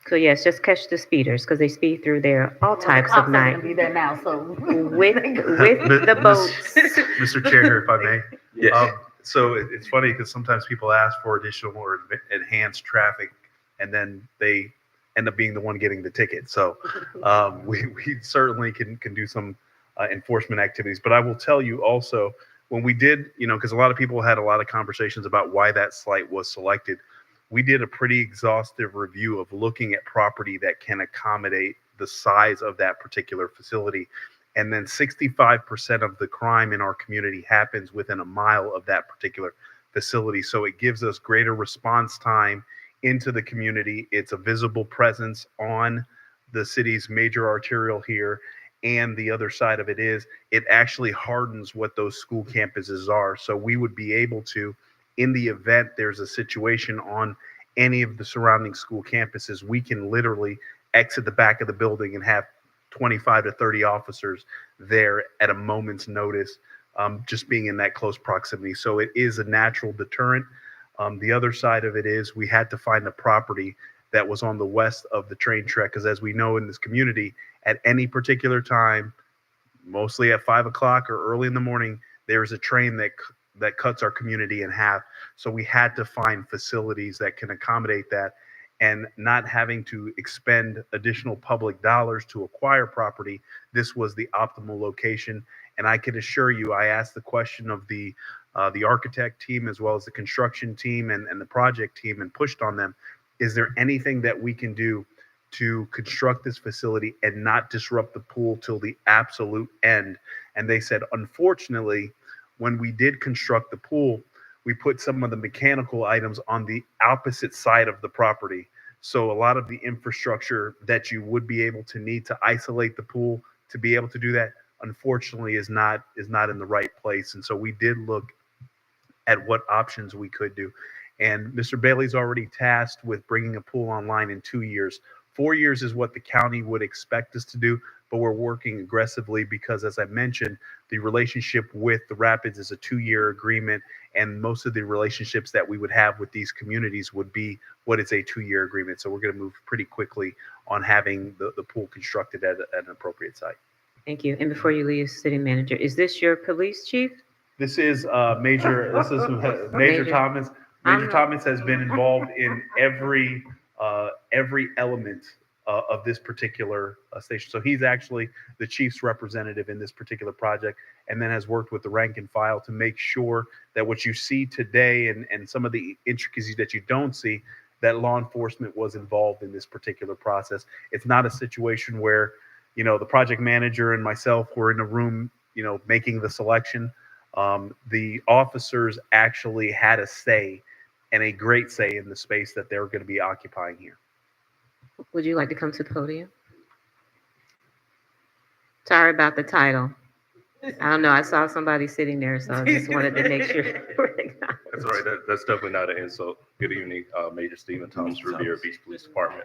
So yes, just catch the speeders because they speed through there all types of night Be there now, so. with the boats. Mr. Chair, if I may. Yes. So it's funny because sometimes people ask for additional or enhanced traffic, and then they end up being the one getting the ticket. So we certainly can do some enforcement activities. But I will tell you also, when we did, because a lot of people had a lot of conversations about why that site was selected, we did a pretty exhaustive review of looking at property that can accommodate the size of that particular facility. And then 65% of the crime in our community happens within a mile of that particular facility. So it gives us greater response time into the community. It's a visible presence on the city's major arterial here. And the other side of it is it actually hardens what those school campuses are. So we would be able to, in the event there's a situation on any of the surrounding school campuses, we can literally exit the back of the building and have 25 to 30 officers there at a moment's notice, just being in that close proximity. So it is a natural deterrent. The other side of it is we had to find a property that was on the west of the train track, because as we know in this community, at any particular time, mostly at 5 o'clock or early in the morning, there's a train that cuts our community in half. So we had to find facilities that can accommodate that, and not having to expend additional public dollars to acquire property. This was the optimal location. And I can assure you, I asked the question of the architect team as well as the construction team and the project team and pushed on them. Is there anything that we can do to construct this facility and not disrupt the pool till the absolute end? And they said, unfortunately, when we did construct the pool, we put some of the mechanical items on the opposite side of the property. So a lot of the infrastructure that you would be able to need to isolate the pool to be able to do that, unfortunately, is not in the right place. And so we did look at what options we could do. And Mr. Bailey's already tasked with bringing a pool online in 2 years. 4 years is what the county would expect us to do, but we're working aggressively because, as I mentioned, the relationship with the Rapids is a 2-year agreement, and most of the relationships that we would have with these communities would be what is a 2-year agreement. So we're going to move pretty quickly on having the pool constructed at an appropriate site. Thank you. And before you leave, City Manager, is this your police chief? This is Major Thomas. Major Thomas has been involved in every element of this particular station. So he's actually the chief's representative in this particular project, and then has worked with the rank and file to make sure that what you see today and some of the intricacies that you don't see, that law enforcement was involved in this particular process. It's not a situation where, the project manager and myself were in a room, making the selection. The officers actually had a say, and a great say, in the space that they're going to be occupying here. Would you like to come to the podium? Sorry about the title. I don't know. I saw somebody sitting there, so I just wanted to make sure. That's all right. That's definitely not an insult. Good evening, Major Stephen Thomas, Riviera Beach Police Department.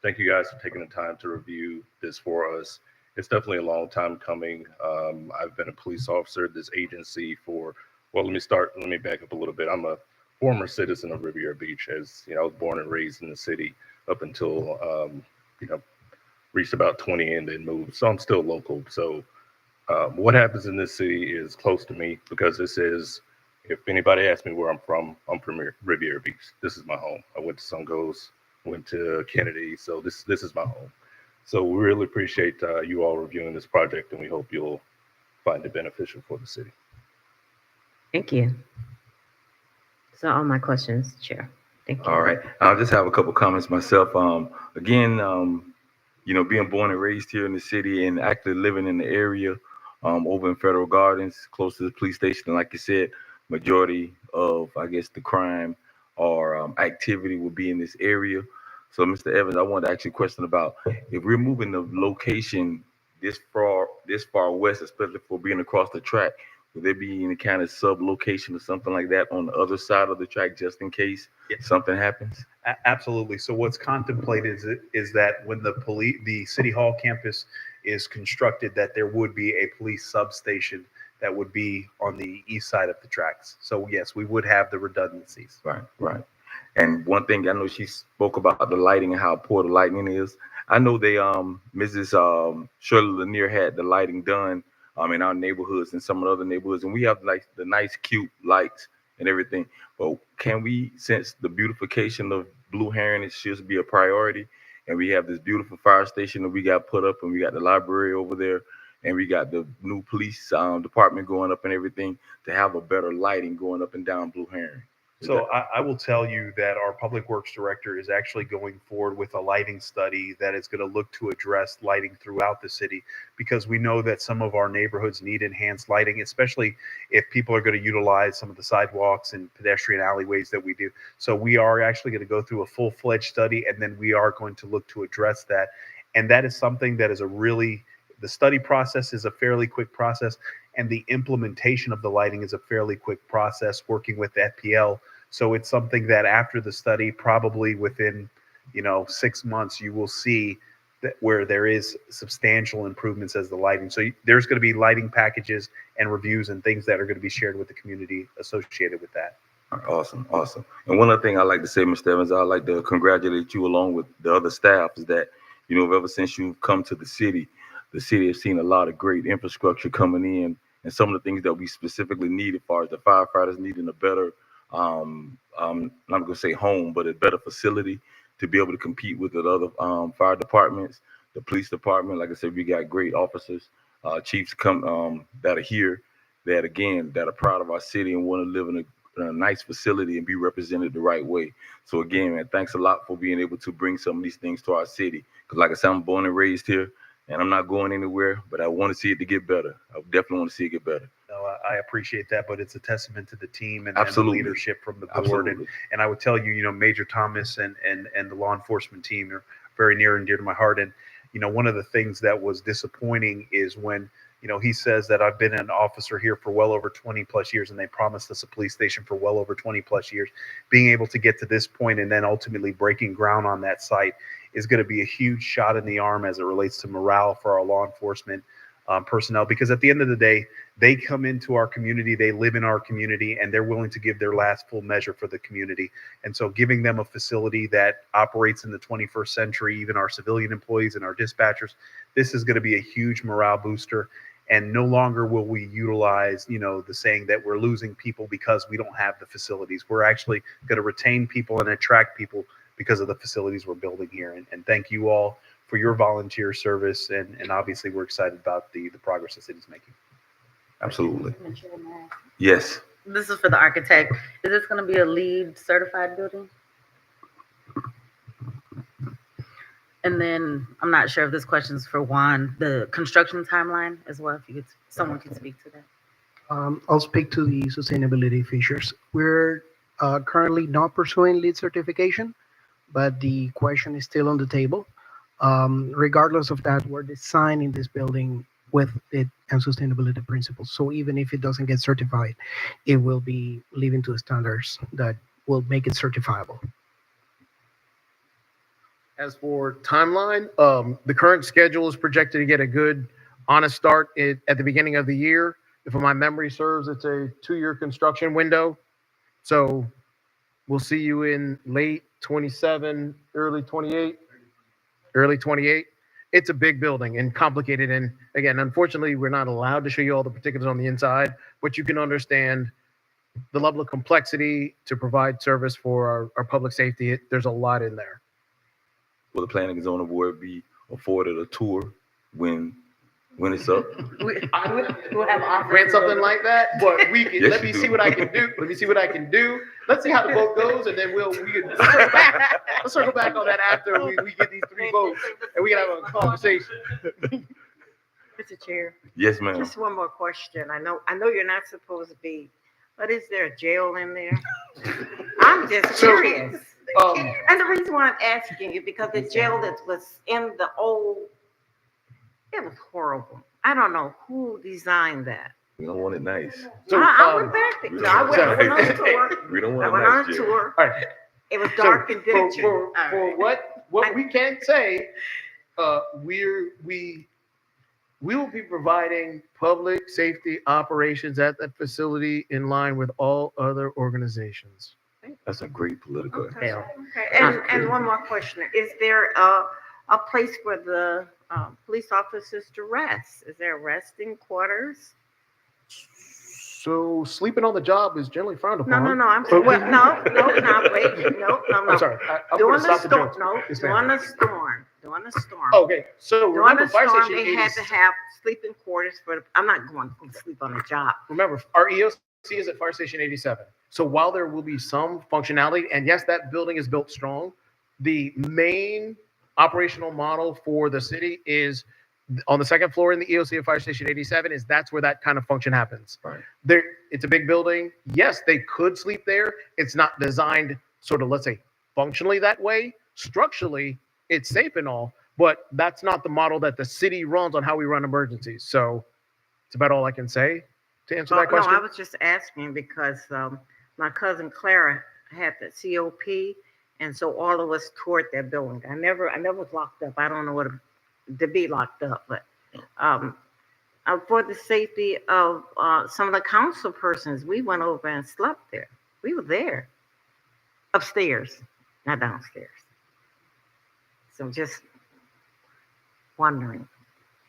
Thank you guys for taking the time to review this for us. It's definitely a long time coming. I've been a police officer at this agency for, let me back up a little bit. I'm a former citizen of Riviera Beach. As I was born and raised in the city up until, reached about 20 and then moved. So I'm still local. So what happens in this city is close to me, because this is, if anybody asks me where I'm from Riviera Beach. This is my home. I went to Sungos, went to Kennedy. So this is my home. So we really appreciate you all reviewing this project, and we hope you'll find it beneficial for the city. Thank you. So all my questions, Chair. Thank you. All right. I'll just have a couple comments myself. Again, being born and raised here in the city and actually living in the area over in Federal Gardens, close to the police station. And like you said, majority of, I guess, the crime or activity will be in this area. So, Mr. Evans, I wanted to ask you a question about if we're moving the location this far west, especially for being across the track, would there be any kind of sub-location or something like that on the other side of the track just in case something happens? Absolutely. So what's contemplated is that when the City Hall campus is constructed that there would be a police substation that would be on the east side of the tracks. So yes, we would have the redundancies. Right, right. And one thing I know she spoke about the lighting and how poor the lighting is. I know they Mrs. Shirley Lanier had the lighting done in our neighborhoods and some of the other neighborhoods, and we have like the nice cute lights and everything. But can we, since the beautification of Blue Heron it should be a priority, and we have this beautiful fire station that we got put up, and we got the library over there, and we got the new police department going up and everything, to have a better lighting going up and down Blue Heron? So I will tell you that our public works director is actually going forward with a lighting study that is going to look to address lighting throughout the city, because we know that some of our neighborhoods need enhanced lighting, especially if people are going to utilize some of the sidewalks and pedestrian alleyways that we do. So we are actually going to go through a full-fledged study, and then we are going to look to address that. And that is something that is the study process is a fairly quick process, and the implementation of the lighting is a fairly quick process working with FPL. So it's something that after the study, probably within 6 months, you will see that where there is substantial improvements as the lighting. So there's going to be lighting packages and reviews and things that are going to be shared with the community associated with that. Awesome, awesome. And one other thing I like to say, Mr. Evans, I'd like to congratulate you along with the other staff, is that, ever since you've come to the city has seen a lot of great infrastructure coming in, and some of the things that we specifically need as far as the firefighters needing a better, I'm not going to say home, but a better facility to be able to compete with the other fire departments, the police department. Like I said, we got great officers, chiefs that are here, that are proud of our city and want to live in a nice facility and be represented the right way. So again, man, thanks a lot for being able to bring some of these things to our city. Because like I said, I'm born and raised here, and I'm not going anywhere, but I want to see it to get better. I definitely want to see it get better. No, I appreciate that, but it's a testament to the team and Absolutely. the leadership from the board. Absolutely. And I would tell you, Major Thomas and the law enforcement team are very near and dear to my heart. And, one of the things that was disappointing is when, he says that I've been an officer here for well over 20 plus years, and they promised us a police station for well over 20 plus years. Being able to get to this point and then ultimately breaking ground on that site is going to be a huge shot in the arm as it relates to morale for our law enforcement personnel, because at the end of the day, they come into our community, they live in our community, and they're willing to give their last full measure for the community. And so giving them a facility that operates in the 21st century, even our civilian employees and our dispatchers, this is going to be a huge morale booster. And no longer will we utilize, the saying that we're losing people because we don't have the facilities. We're actually going to retain people and attract people because of the facilities we're building here. And thank you all for your volunteer service. And obviously we're excited about the progress the city's making. Absolutely. Yes. This is for the architect. Is this going to be a LEED certified building? And then I'm not sure if this question is for Juan, the construction timeline as well, if someone could speak to that. I'll speak to the sustainability features. We're currently not pursuing LEED certification, but the question is still on the table. Regardless of that, we're designing this building with it and sustainability principles. So even if it doesn't get certified, it will be living to the standards that will make it certifiable. As for timeline, the current schedule is projected to get a good, honest start at the beginning of the year. If my memory serves, it's a 2-year construction window. So we'll see you in late 27, early 28. Early 28. It's a big building and complicated. And again, unfortunately, we're not allowed to show you all the particulars on the inside, but you can understand the level of complexity to provide service for our public safety. There's a lot in there. Will the planning and zoning board be afforded a tour when it's up? We'll have offers. Grant something like that, but we can, Yes, let you me do. see what I can do. Let me see what I can do. Let's see how the vote goes, and then we'll circle back on that after we get these 3 votes, and we can have a conversation. Mr. Chair, Yes, ma'am. just one more question. I know you're not supposed to be, but is there a jail in there? I'm just curious. And the reason why I'm asking you, because the jail that was in the old, it was horrible. I don't know who designed that. We don't want it nice. I went back there. we No, I went on a tour. We don't I want went a on nice a jail. tour. All right. It was dark and dingy. For what we can say, we We will be providing public safety operations at that facility in line with all other organizations. That's a great political. Okay, and one more question. Is there a place for the police officers to rest? Is there resting quarters? So sleeping on the job is generally frowned No, upon. no, no, wait, no, I'm sorry. I'm During going to the stop the storm, joke. no, Yes, ma'am. during the storm. Okay, so During remember, the Fire storm, Station they 80 had to have sleeping quarters I'm not going to sleep on the job. remember, our EOC is at Fire Station 87. So while there will be some functionality, and yes, that building is built strong, the main operational model for the city is on the second floor in the EOC of Fire Station 87 is that's where that kind of function happens. Right. There, it's a big building. Yes, they could sleep there. It's not designed sort of, let's say, functionally that way. Structurally, it's safe and all, but that's not the model that the city runs on how we run emergencies. So it's about all I can say to answer that question. No, I was just asking because my cousin Clara had the COP, and so all of us toured that building. I never was locked up. I don't know what to be locked up, but for the safety of some of the council persons, we went over and slept there. We were there, upstairs, not downstairs. So just wondering.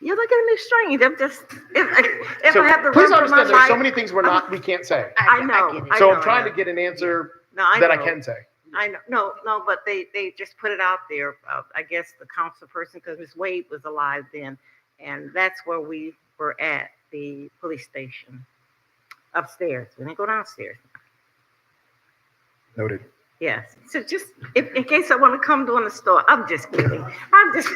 You're looking at me strange. I'm just if So I have to please run for my understand, there's so life- many things we can't say. I know. So I I'm trying know. to get an answer No, I that I know. can say. I know, no, but they just put it out there. I guess the council person, because Miss Wade was alive then, and that's where we were at, the police station, upstairs. We didn't go downstairs. Noted. Yes. So just in case I want to come during the store, I'm just kidding. I'm just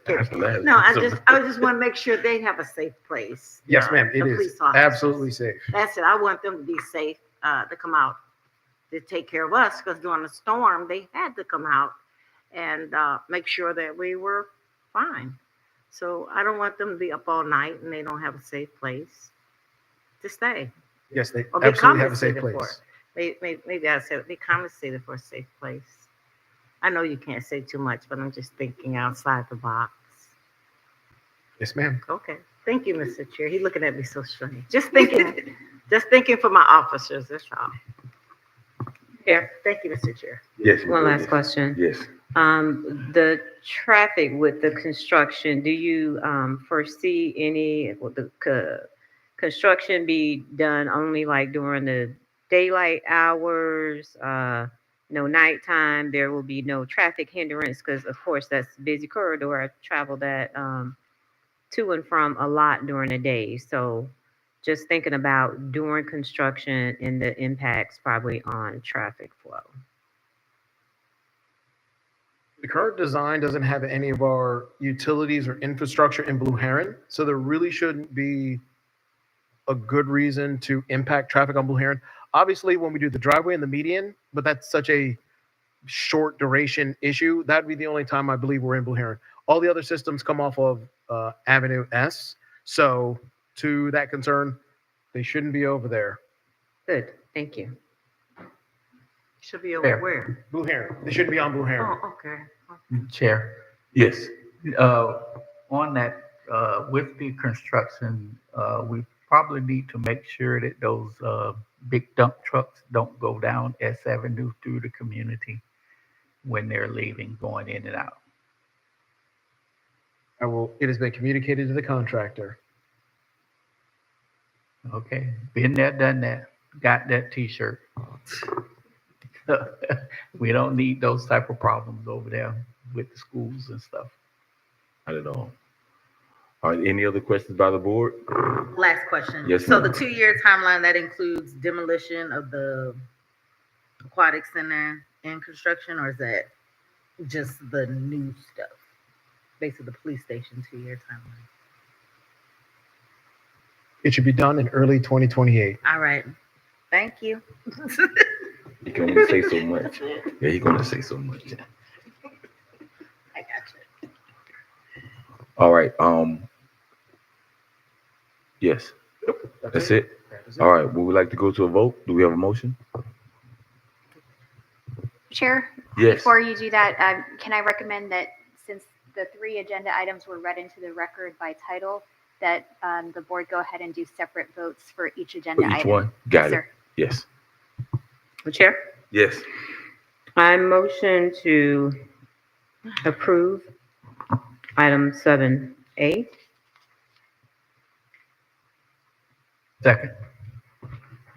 kidding. No, I just want to make sure they have a safe place. Yes, ma'am, it the is police officers. absolutely safe. That's it. I want them to be safe, to come out to take care of us, because during the storm, they had to come out and make sure that we were fine. So I don't want them to be up all night and they don't have a safe place to stay. Yes, they Or be absolutely have a safe compensated for place. it. Maybe I said be compensated for a safe place. I know you can't say too much, but I'm just thinking outside the box. Yes, ma'am. Okay. Thank you, Mr. Chair. He's looking at me so strange. Just thinking for my officers, that's all. Yeah, thank you, Mr. Chair. Yes. One last question. Yes. The traffic with the construction, do you foresee any, will the construction be done only like during the daylight hours? No nighttime, there will be no traffic hindrance, because of course that's a busy corridor. I travel that to and from a lot during the day. So just thinking about during construction and the impacts probably on traffic flow. The current design doesn't have any of our utilities or infrastructure in Blue Heron, so there really shouldn't be a good reason to impact traffic on Blue Heron. Obviously, when we do the driveway and the median, but that's such a short duration issue, that'd be the only time I believe we're in Blue Heron. All the other systems come off of Avenue S, so to that concern, they shouldn't be over there. Good, thank you. Should be over where? Blue Heron. They shouldn't be on Blue Heron. Oh, okay. Chair, Yes. on that, with the construction, we probably need to make sure that those big dump trucks don't go down S Avenue through the community when they're leaving, going in and out. It has been communicated to the contractor. Okay, been there, done that, got that T-shirt. We don't need those type of problems over there with the schools and stuff. Not at all. All right, any other questions by the board? Last question. Yes, So ma'am. the 2-year timeline, that includes demolition of the aquatic center and construction, or is that just the new stuff? Basically, the police station 2-year timeline. It should be done in early 2028. All right. Thank you. You can only say so much. Yeah, you're gonna say so much. I got you. All right, yes, that's it. All right, would we like to go to a vote? Do we have a motion? Chair, Yes. before you do that, can I recommend that since the three agenda items were read into the record by title, that the board go ahead and do separate votes for each agenda For each item. one? Got it. Sir. Yes. Chair, Yes. I motion to approve item 7A. Second.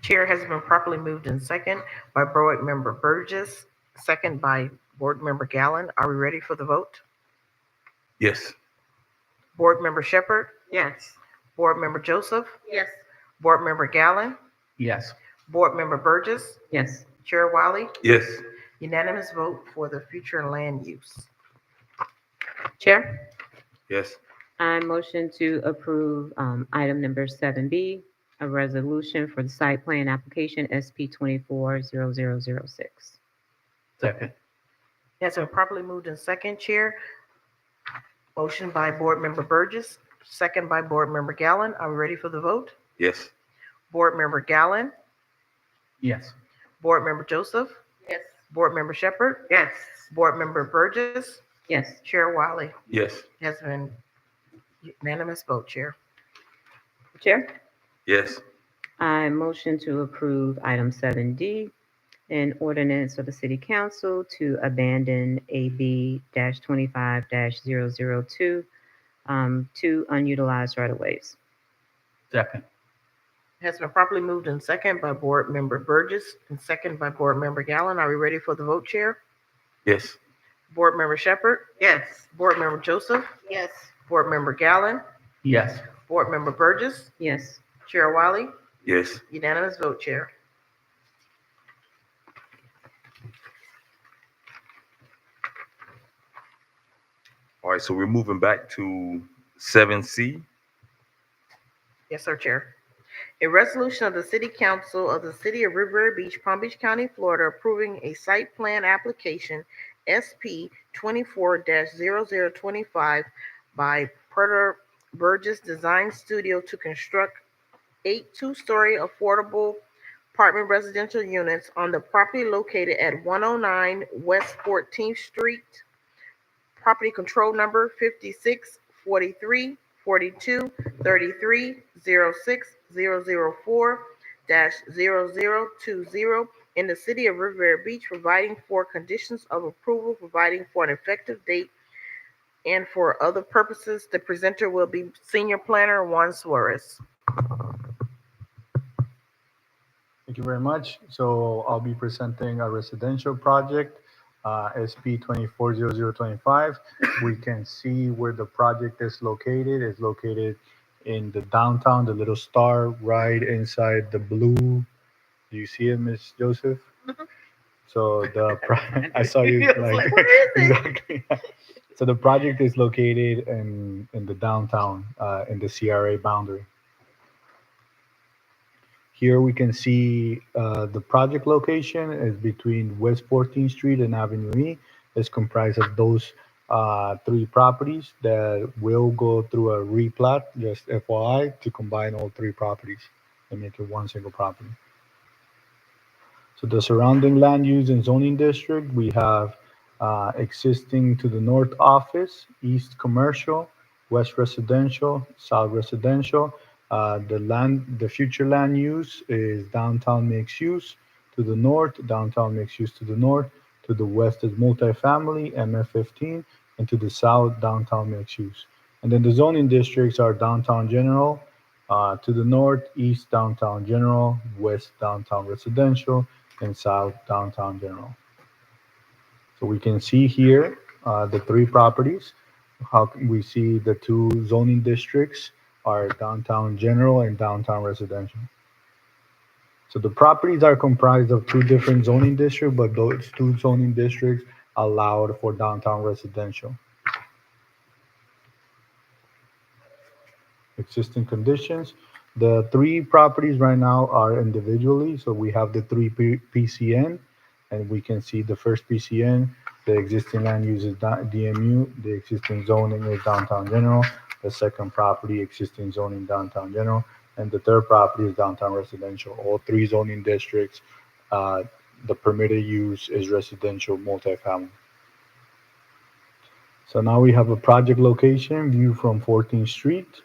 Chair has been properly moved in second by Board Member Burgess, second by Board Member Gallen. Are we ready for the vote? Yes. Board Member Shepherd, Yes. Board Member Joseph, Yes. Board Member Gallen, Yes. Board Member Burgess, Yes. Chair Wiley, Yes. unanimous vote for the future land use. Chair, Yes. I motion to approve item number 7B, a resolution for the site plan application SP 240006. Second. It has been properly moved in second, Chair. Motion by Board Member Burgess, second by Board Member Gallen. Are we ready for the vote? Yes. Board Member Gallen, Yes. Board Member Joseph, Yes. Board Member Shepherd, Yes. Board Member Burgess, Yes. Chair Wiley. Yes. Has been unanimous vote, Chair. Chair, Yes. I motion to approve item 7D, an ordinance of the City Council to abandon AB-25-002, two unutilized right-of-ways. Second. Has been properly moved in second by Board Member Burgess and second by Board Member Gallen. Are we ready for the vote, Chair? Yes. Board Member Shepherd, Yes. Board Member Joseph, Yes. Board Member Gallen, Yes. Board Member Burgess, Yes. Chair Wiley, Yes. unanimous vote, Chair. All right, so we're moving back to 7C. Yes, sir, Chair. A resolution of the City Council of the City of Riviera Beach, Palm Beach County, Florida, approving a site plan application SP 24-0025 by Porter Burgess Design Studio to construct 8 two-story affordable apartment residential units on the property located at 109 West 14th Street. Property control number 56 43 42 33 06 004 0020 in the city of Riviera Beach, providing for conditions of approval, providing for an effective date, and for other purposes. The presenter will be Senior Planner Juan Suarez. Thank you very much. So I'll be presenting a residential project, SP 240025. We can see where the project is located. It's located in the downtown, the little star right inside the blue. Do you see it, Miss Joseph? So I saw you like, exactly. So the project is located in the downtown, in the CRA boundary. Here we can see the project location is between West 14th Street and Avenue E. It's comprised of those 3 properties that will go through a replat, just FYI, to combine all 3 properties and make it one single property. So the surrounding land use and zoning district, we have existing to the north office, east commercial, west residential, south residential. The future land use is downtown mixed use to the north, downtown mixed use to the north, to the west is multifamily, MF15, and to the south, downtown mixed use. And then the zoning districts are downtown general, to the north, east downtown general, west downtown residential, and south downtown general. So we can see here the 3 properties. How can we see the 2 zoning districts are downtown general and downtown residential. So the properties are comprised of 2 different zoning districts, but those 2 zoning districts allowed for downtown residential. Existing conditions. The 3 properties right now are individually. So we have the 3 PCN, and we can see the first PCN, the existing land use is DMU, the existing zoning is downtown general, the second property existing zoning downtown general, and the third property is downtown residential. All 3 zoning districts, the permitted use is residential multifamily. So now we have a project location view from 14th Street.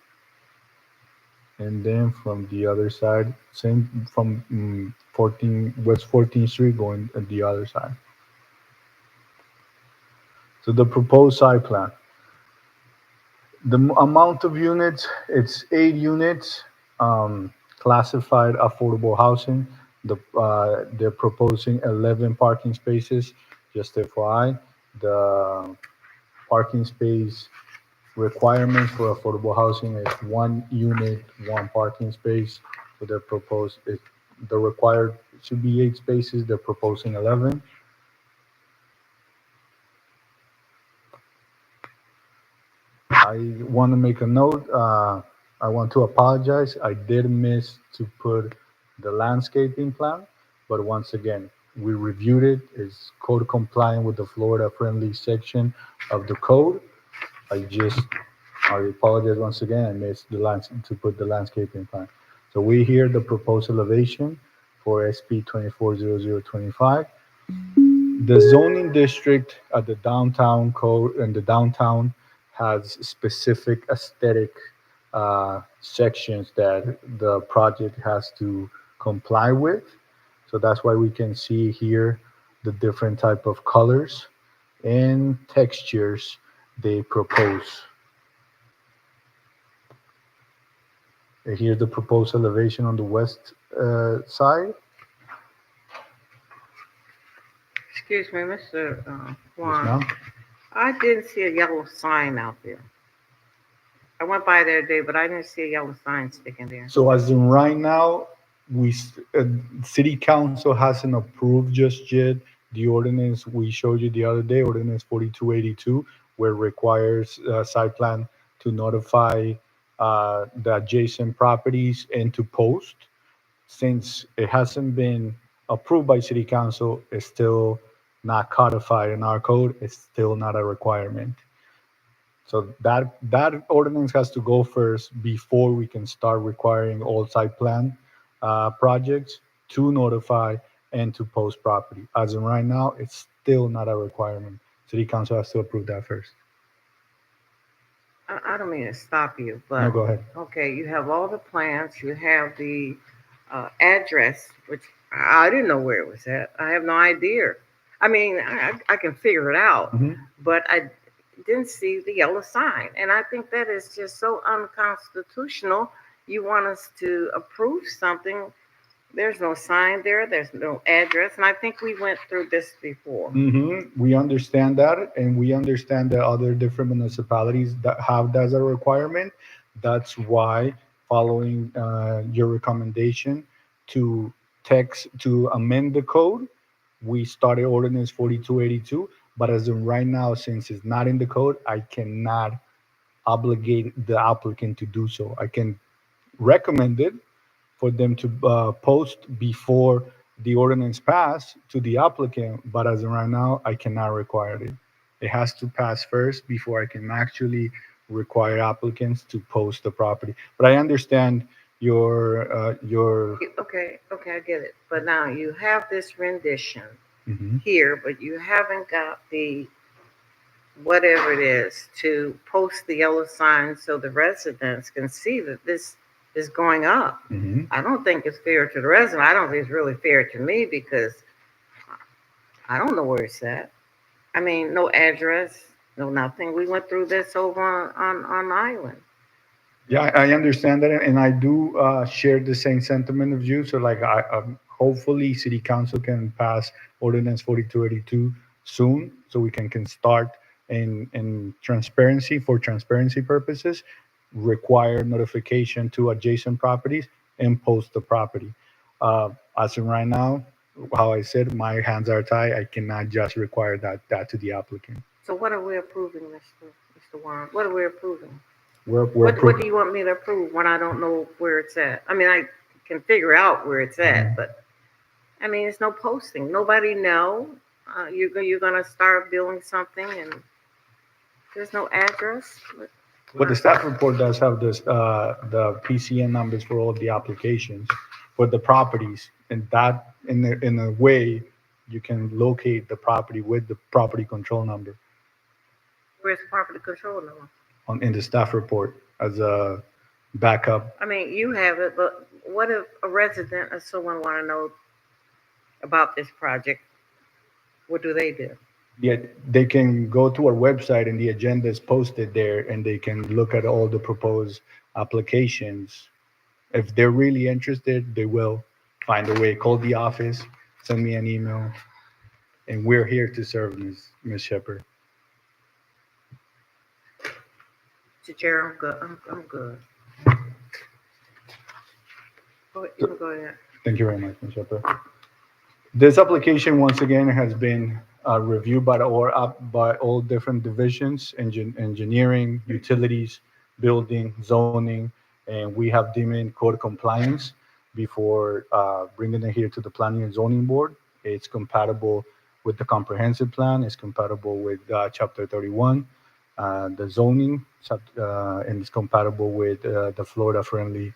And then from the other side, same from 14th Street going at the other side. So the proposed site plan. The amount of units, it's 8 units, classified affordable housing. They're proposing 11 parking spaces. Just FYI, the parking space requirements for affordable housing is 1 unit, 1 parking space. So they're proposed, the required should be 8 spaces. They're proposing 11. I want to make a note. I want to apologize. I did miss to put the landscaping plan, but once again, we reviewed it. It's code compliant with the Florida friendly section of the code. I apologize once again. I missed to put the landscaping plan. So we hear the proposed elevation for SP 240025. The zoning district at the downtown code and the downtown has specific aesthetic sections that the project has to comply with. So that's why we can see here the different type of colors and textures they propose. And here's the proposed elevation on the west side. Excuse me, Mr. Yes, Juan. ma'am. I didn't see a yellow sign out there. I went by there today, but I didn't see a yellow sign sticking there. So as in right now, city council hasn't approved just yet the ordinance we showed you the other day, ordinance 4282, where it requires site plan to notify the adjacent properties and to post. Since it hasn't been approved by city council, it's still not codified in our code. It's still not a requirement. So that ordinance has to go first before we can start requiring all site plan projects to notify and to post property. As of right now, it's still not a requirement. City council has to approve that first. I don't mean to stop you, but. No, go ahead. Okay, you have all the plans, you have the address, which I didn't know where it was at. I have no idea. I mean, I can figure it out, but I didn't see the yellow sign. And I think that is just so unconstitutional. You want us to approve something. There's no sign there. There's no address. And I think we went through this before. We understand that, and we understand that other different municipalities that have that as a requirement. That's why, following your recommendation to amend the code, we started ordinance 4282. But as of right now, since it's not in the code, I cannot obligate the applicant to do so. I can recommend it for them to post before the ordinance pass to the applicant, but as of right now, I cannot require it. It has to pass first before I can actually require applicants to post the property. But I understand your Okay, I get it. But now you have this rendition here, but you haven't got the whatever it is to post the yellow sign so the residents can see that this is going up. I don't think it's fair to the resident. I don't think it's really fair to me because I don't know where it's at. I mean, no address, no nothing. We went through this over on Island. Yeah, I understand that, and I do share the same sentiment of you. So, like, hopefully, City Council can pass Ordinance 4282 soon, so we can start in transparency for transparency purposes. Require notification to adjacent properties and post the property. As of right now, how I said, my hands are tied. I cannot just require that to the applicant. So, what are we approving, Mr. Warren? What are we approving? What do you want me to approve when I don't know where it's at? I mean, I can figure out where it's at, but I mean, it's no posting. Nobody know. You're gonna start building something and there's no address. But the staff report does have this the PCN numbers for all of the applications for the properties, and that in a way you can locate the property with the property control number. Where's property control number? in the staff report as a backup. I mean, you have it, but what if a resident or someone want to know about this project? What do they do? Yeah, they can go to our website and the agenda is posted there and they can look at all the proposed applications. If they're really interested, they will find a way. Call the office, send me an email, and we're here to serve, Ms. Shepherd. Mr. Chair, I'm good. I'm good. You can go ahead. Thank you very much, Ms. Shepherd. This application, once again, has been reviewed by all different divisions, engineering, utilities, building, zoning, and we have deemed in code compliance before bringing it here to the Planning and Zoning Board. It's compatible with the comprehensive plan. It's compatible with Chapter 31, the zoning, and it's compatible with the Florida-friendly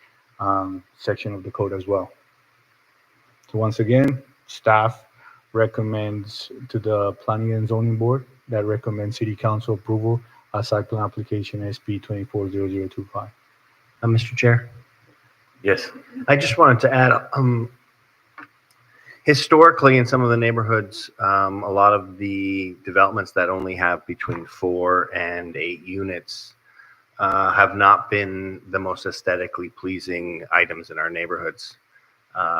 section of the code as well. So once again, staff recommends to the Planning and Zoning Board that recommends City Council approval of site plan application SP 240025. Mr. Chair, Yes. I just wanted to add, historically in some of the neighborhoods, a lot of the developments that only have between 4 and 8 units have not been the most aesthetically pleasing items in our neighborhoods.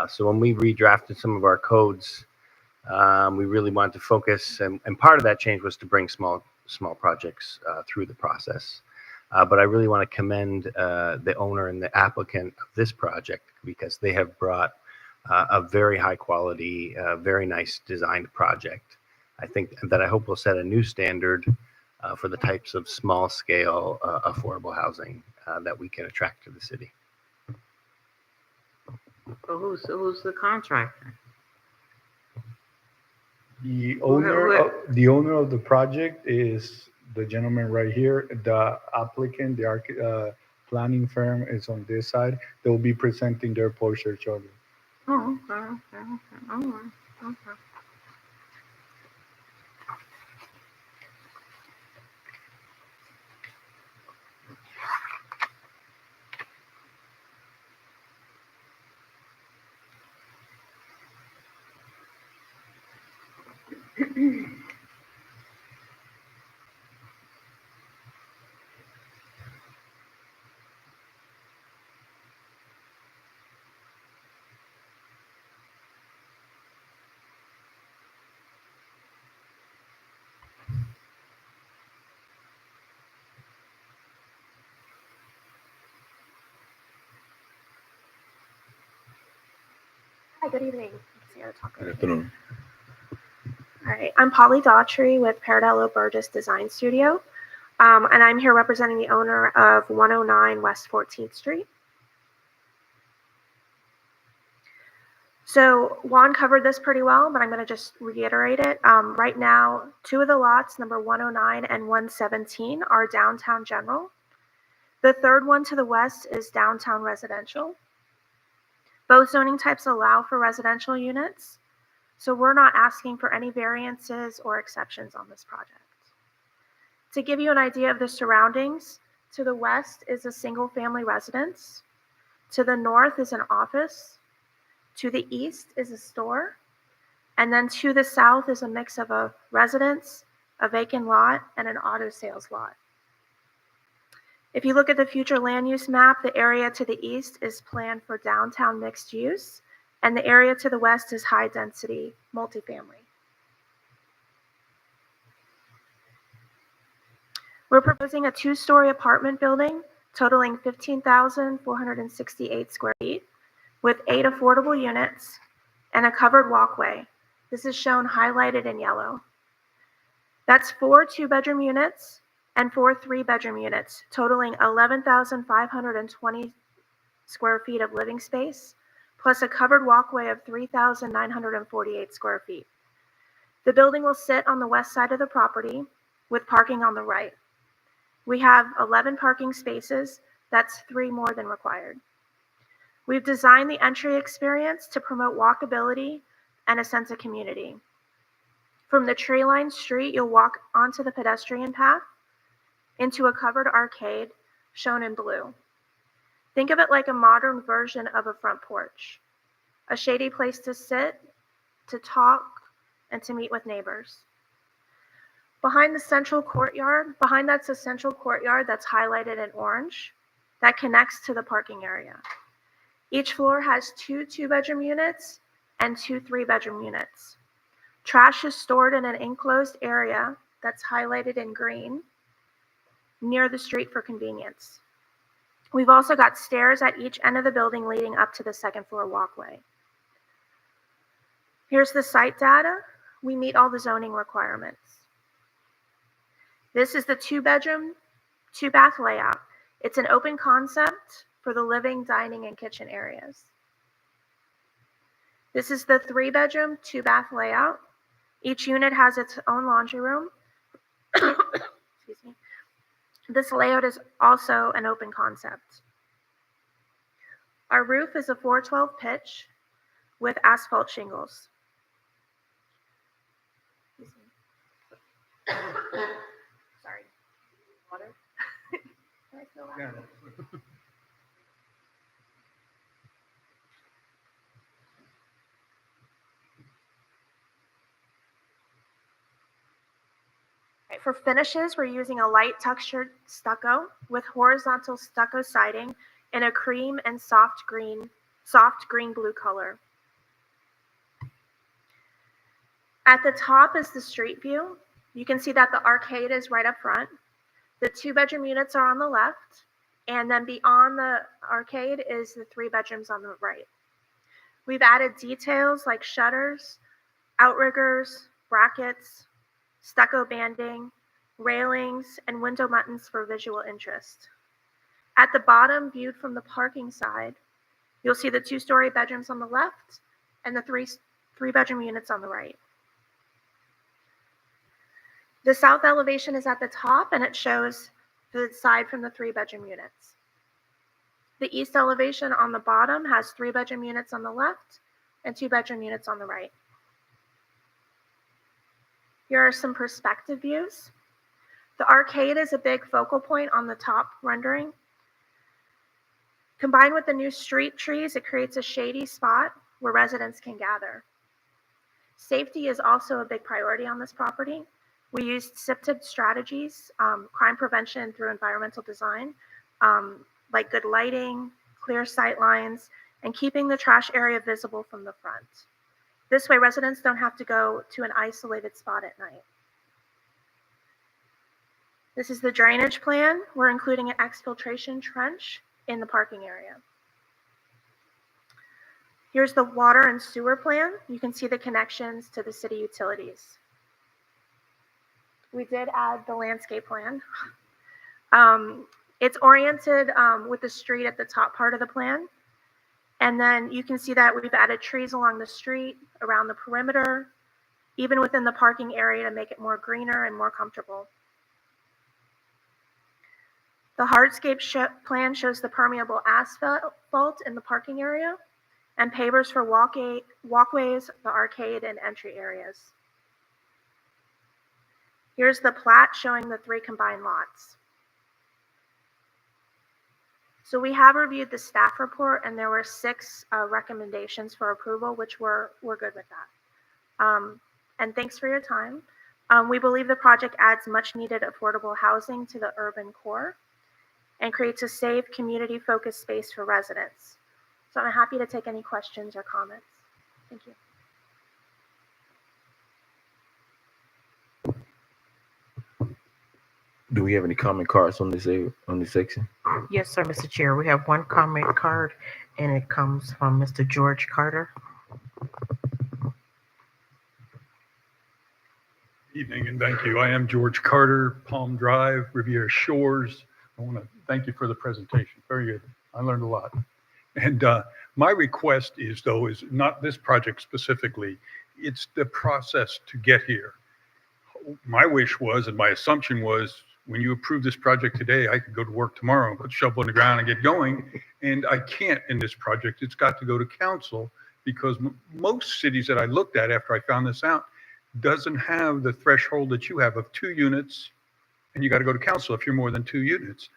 So when we redrafted some of our codes, we really wanted to focus, and part of that change was to bring small projects through the process. But I really want to commend the owner and the applicant of this project because they have brought a very high quality, very nice designed project. I think that I hope will set a new standard for the types of small scale affordable housing that we can attract to the city. So who's the contractor? The owner of the project is the gentleman right here. The applicant, the planning firm is on this side. They will be presenting their portion shortly. Oh, okay. All right. Okay. Hi, good evening. Good afternoon. All right, I'm Polly Daughtry with Paradello Burgess Design Studio, and I'm here representing the owner of 109 West 14th Street. So Juan covered this pretty well, but I'm going to just reiterate it. Right now, 2 of the lots, number 109 and 117, are downtown general. The third one to the west is downtown residential. Both zoning types allow for residential units, so we're not asking for any variances or exceptions on this project. To give you an idea of the surroundings, to the west is a single-family residence. To the north is an office. To the east is a store. And then to the south is a mix of a residence, a vacant lot, and an auto sales lot. If you look at the future land use map, the area to the east is planned for downtown mixed use, and the area to the west is high density multifamily. We're proposing a 2-story apartment building totaling 15,468 square feet with 8 affordable units and a covered walkway. This is shown highlighted in yellow. That's 4 2-bedroom units and 4 3-bedroom units, totaling 11,520 square feet of living space, plus a covered walkway of 3,948 square feet. The building will sit on the west side of the property with parking on the right. We have 11 parking spaces. That's 3 more than required. We've designed the entry experience to promote walkability and a sense of community. From the tree-lined street, you'll walk onto the pedestrian path into a covered arcade shown in blue. Think of it like a modern version of a front porch, a shady place to sit, to talk, and to meet with neighbors. Behind that's a central courtyard that's highlighted in orange that connects to the parking area. Each floor has 2 two-bedroom units and 2 three-bedroom units. Trash is stored in an enclosed area that's highlighted in green near the street for convenience. We've also got stairs at each end of the building leading up to the second floor walkway. Here's the site data. We meet all the zoning requirements. This is the 2-bedroom, 2-bath layout. It's an open concept for the living, dining, and kitchen areas. This is the 3-bedroom, 2-bath layout. Each unit has its own laundry room. Excuse me. This layout is also an open concept. Our roof is a 412 pitch with asphalt shingles. Sorry. Water? Can I fill that? Okay, for finishes, we're using a light textured stucco with horizontal stucco siding in a cream and soft green blue color. At the top is the street view. You can see that the arcade is right up front. The 2-bedroom units are on the left, and then beyond the arcade is the 3 bedrooms on the right. We've added details like shutters, outriggers, brackets, stucco banding, railings, and window buttons for visual interest. At the bottom, viewed from the parking side, you'll see the 2-story bedrooms on the left and the 3-bedroom units on the right. The south elevation is at the top, and it shows the side from the 3-bedroom units. The east elevation on the bottom has 3-bedroom units on the left and 2-bedroom units on the right. Here are some perspective views. The arcade is a big focal point on the top rendering. Combined with the new street trees, it creates a shady spot where residents can gather. Safety is also a big priority on this property. We used SIPTIP strategies, crime prevention through environmental design, like good lighting, clear sight lines, and keeping the trash area visible from the front. This way, residents don't have to go to an isolated spot at night. This is the drainage plan. We're including an exfiltration trench in the parking area. Here's the water and sewer plan. You can see the connections to the city utilities. We did add the landscape plan. It's oriented with the street at the top part of the plan. And then you can see that we've added trees along the street, around the perimeter, even within the parking area to make it more greener and more comfortable. The hardscape plan shows the permeable asphalt in the parking area and pavers for walkways, the arcade, and entry areas. Here's the plat showing the 3 combined lots. So we have reviewed the staff report, and there were 6 recommendations for approval, which we're good with that. And thanks for your time. We believe the project adds much needed affordable housing to the urban core and creates a safe, community-focused space for residents. So I'm happy to take any questions or comments. Thank you. Do we have any comment cards on this section? Yes, sir, Mr. Chair. We have one comment card, and it comes from Mr. George Carter. Evening, and thank you. I am George Carter, Palm Drive, Riviera Shores. I want to thank you for the presentation. Very good. I learned a lot. And my request is not this project specifically, it's the process to get here. My wish was, and my assumption was, when you approve this project today, I could go to work tomorrow and put the shovel in the ground and get going. And I can't in this project. It's got to go to council because most cities that I looked at after I found this out doesn't have the threshold that you have of 2 units and you got to go to council if you're more than 2 units.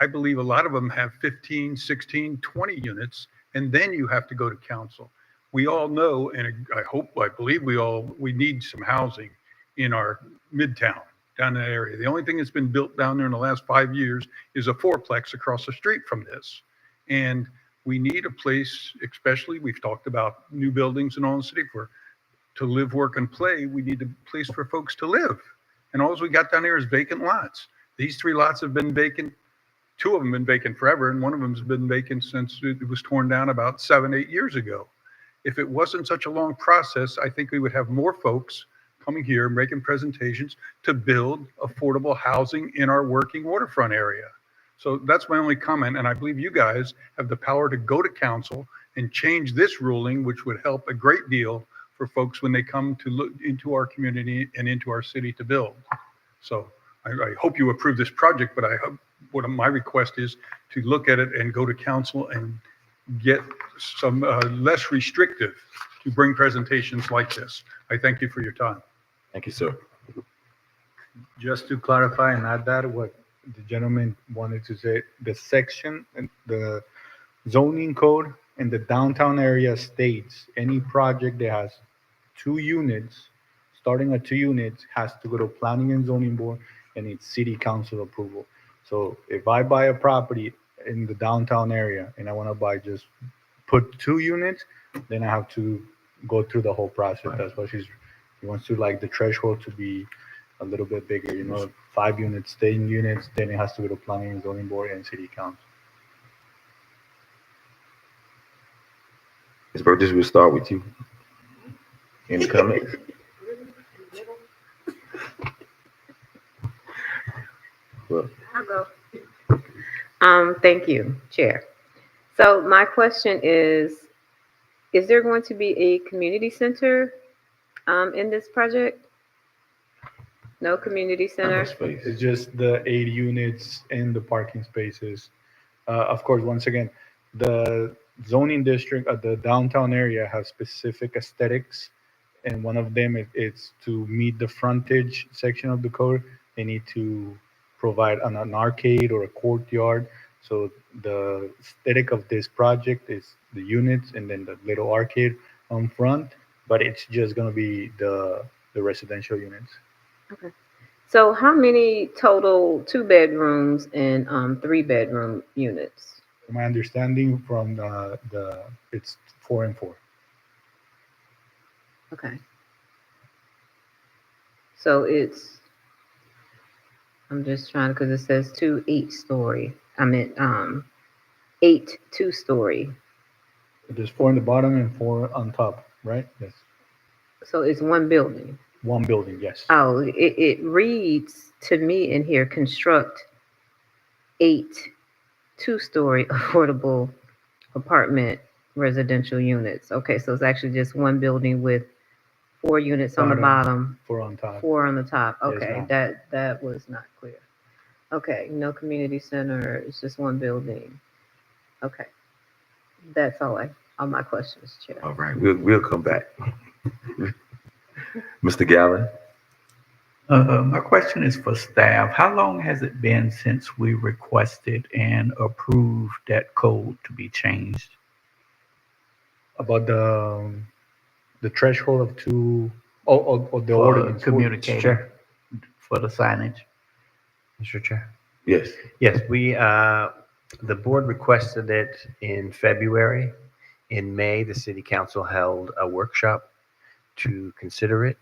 I believe a lot of them have 15, 16, 20 units, and then you have to go to council. We all know, and I believe we need some housing in our midtown, down in that area. The only thing that's been built down there in the last 5 years is a fourplex across the street from this. And we need a place, especially, we've talked about new buildings and all in the city, to live, work, and play. We need a place for folks to live. And all we got down there is vacant lots. These 3 lots have been vacant. 2 of them have been vacant forever, and one of them has been vacant since it was torn down about 7, 8 years ago. If it wasn't such a long process, I think we would have more folks coming here, making presentations to build affordable housing in our working waterfront area. So that's my only comment, and I believe you guys have the power to go to council and change this ruling, which would help a great deal for folks when they come to look into our community and into our city to build. So I hope you approve this project, but what my request is to look at it and go to council and get some less restrictive to bring presentations like this. I thank you for your time. Thank you, sir. Just to clarify and add that, what the gentleman wanted to say, the section, the zoning code in the downtown area states any project that has 2 units, starting at 2 units, has to go to planning and zoning board and it's city council approval. So if I buy a property in the downtown area and I want to put 2 units, then I have to go through the whole process. That's why he wants to like the threshold to be a little bit bigger, 5 units, 10 units, then it has to go to planning and zoning board and city council. Ms. Burgess, we'll start with you. Any comments? Well, I'll go. Thank you, Chair. So my question is there going to be a community center in this project? No community center? It's just the 8 units and the parking spaces. Of course, once again, the zoning district of the downtown area has specific aesthetics, and one of them is to meet the frontage section of the code. They need to provide an arcade or a courtyard. So the aesthetic of this project is the units and then the little arcade on front, but it's just going to be the residential units. Okay. So how many total 2 bedrooms and 3 bedroom units? From my understanding from it's 4 and 4. Okay. So I'm just trying, because it says 2 8-story. I meant 8 2-story. There's 4 on the bottom and 4 on top, right? Yes. So it's one building. One building, yes. Oh, it reads to me in here, construct 8 2-story affordable apartment residential units. Okay, so it's actually just one building with 4 units on the bottom. 4 on top. 4 on the top. Yes, Okay, ma'am. that was not clear. Okay, no community center. It's just one building. Okay, that's all my questions, Chair. all right, we'll come back. Mr. Galvin? My question is for staff. How long has it been since we requested and approved that code to be changed? About the threshold of 2, the For ordinance. communicating Chair. for the signage? Mr. Chair. Yes. Yes, the board requested it in February. In May, the city council held a workshop to consider it.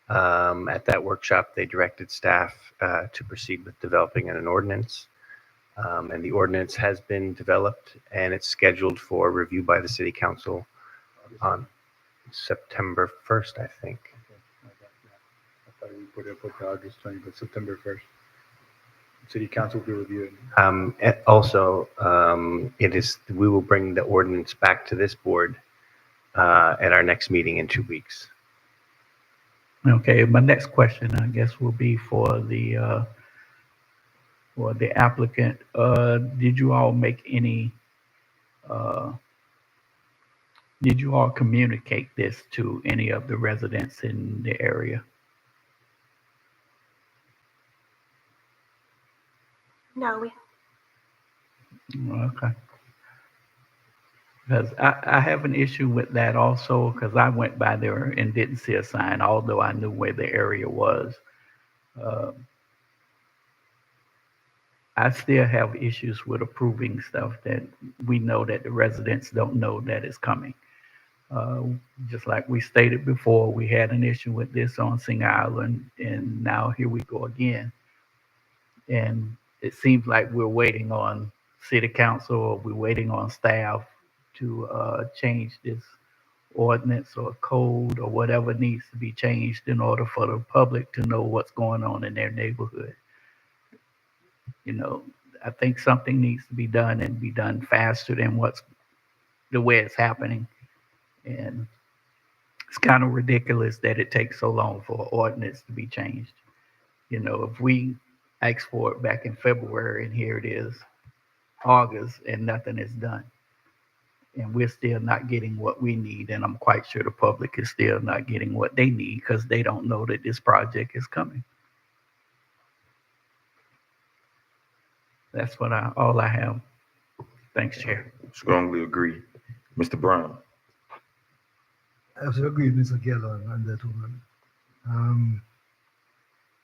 At that workshop, they directed staff to proceed with developing an ordinance. And the ordinance has been developed and it's scheduled for review by the city council on September 1st, I think. I thought we put it up to August 20, but September 1st. City council will be reviewing. And also, we will bring the ordinance back to this board at our next meeting in 2 weeks. Okay, my next question, I guess, will be for the applicant. Did you all make any, did you all communicate this to any of the residents in the area? No, we Okay. Because I have an issue with that also, because I went by there and didn't see a sign, although I knew where the area was. I still have issues with approving stuff that we know that the residents don't know that is coming. Uh, just like we stated before, we had an issue with this on Singer Island, and now here we go again. And it seems like we're waiting on city council, or we're waiting on staff to change this ordinance or code or whatever needs to be changed in order for the public to know what's going on in their neighborhood. You know, I think something needs to be done and be done faster than what's the way it's happening. And it's kind of ridiculous that it takes so long for an ordinance to be changed. You know, if we asked for it back in February and here it is August and nothing is done. And we're still not getting what we need. And I'm quite sure the public is still not getting what they need because they don't know that this project is coming. That's what all I have. Thanks, Chair. Strongly agree. Mr. Brown. I have to agree with Mr. Gellon on that one.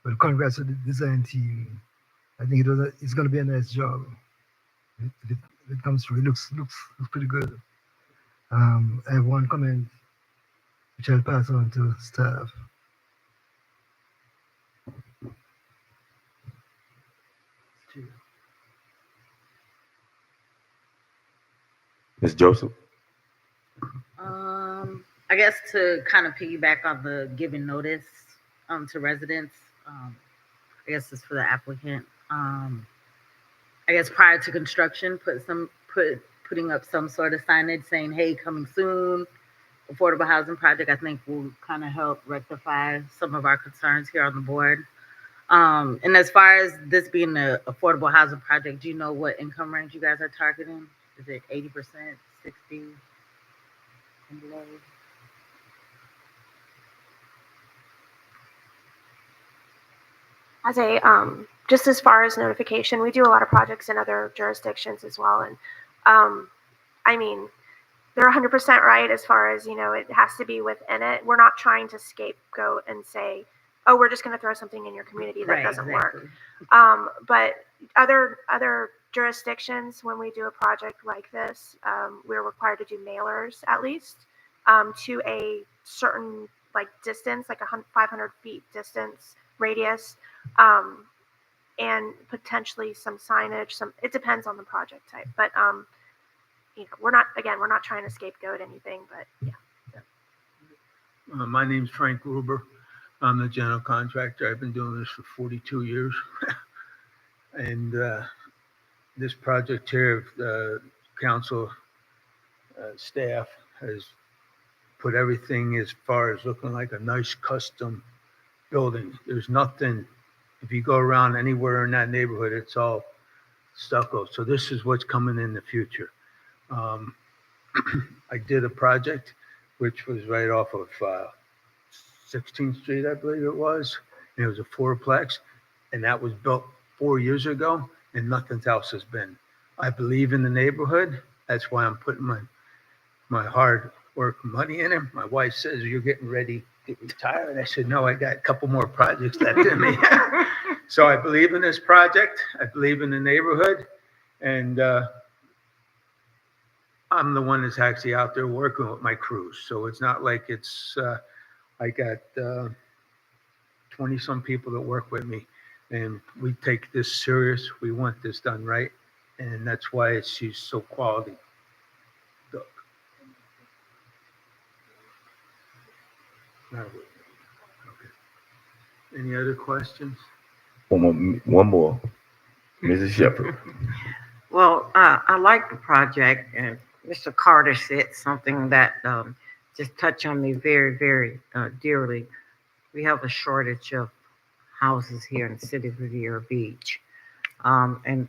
Well, congrats to the design team. I think it's going to be a nice job. It comes through. It looks pretty good. I have one comment which I'll pass on to staff. Ms. Joseph. I guess to kind of piggyback on the giving notice to residents, I guess it's for the applicant. I guess prior to construction, putting up some sort of signage saying, "Hey, coming soon, affordable housing project." I think will kind of help rectify some of our concerns here on the board. And as far as this being an affordable housing project, do you know what income range you guys are targeting? Is it 80%, 60, and below? as a just as far as notification, we do a lot of projects in other jurisdictions as well, and I mean, they're 100% right as far as, you know, it has to be within it. We're not trying to scapegoat and say, oh, we're just going to throw something in your community that doesn't work. But other jurisdictions, when we do a project like this, we're required to do mailers at least to a certain like distance, like 500 feet distance radius, and potentially some signage. It depends on the project type, but you know, we're not trying to scapegoat anything, but yeah. My name's Frank Gruber. I'm the general contractor. I've been doing this for 42 years. And this project here, the council staff has put everything as far as looking like a nice custom building. There's nothing, if you go around anywhere in that neighborhood, it's all stucco. So this is what's coming in the future. I did a project which was right off of 16th Street, I believe it was. And it was a fourplex, and that was built 4 years ago, and nothing else has been. I believe in the neighborhood. That's why I'm putting my hard work money in it. My wife says, "You're getting ready to retire." And I said, "No, I got a couple more projects left in me." So I believe in this project. I believe in the neighborhood. And I'm the one that's actually out there working with my crews. So it's not like it's, I got 20 some people that work with me, and we take this serious. We want this done right. And that's why she's so quality. Okay. Any other questions? One more. Mrs. Shepherd. Well, I like the project, and Mr. Carter said something that just touched on me very, very dearly. We have a shortage of houses here in the city of Riviera Beach. And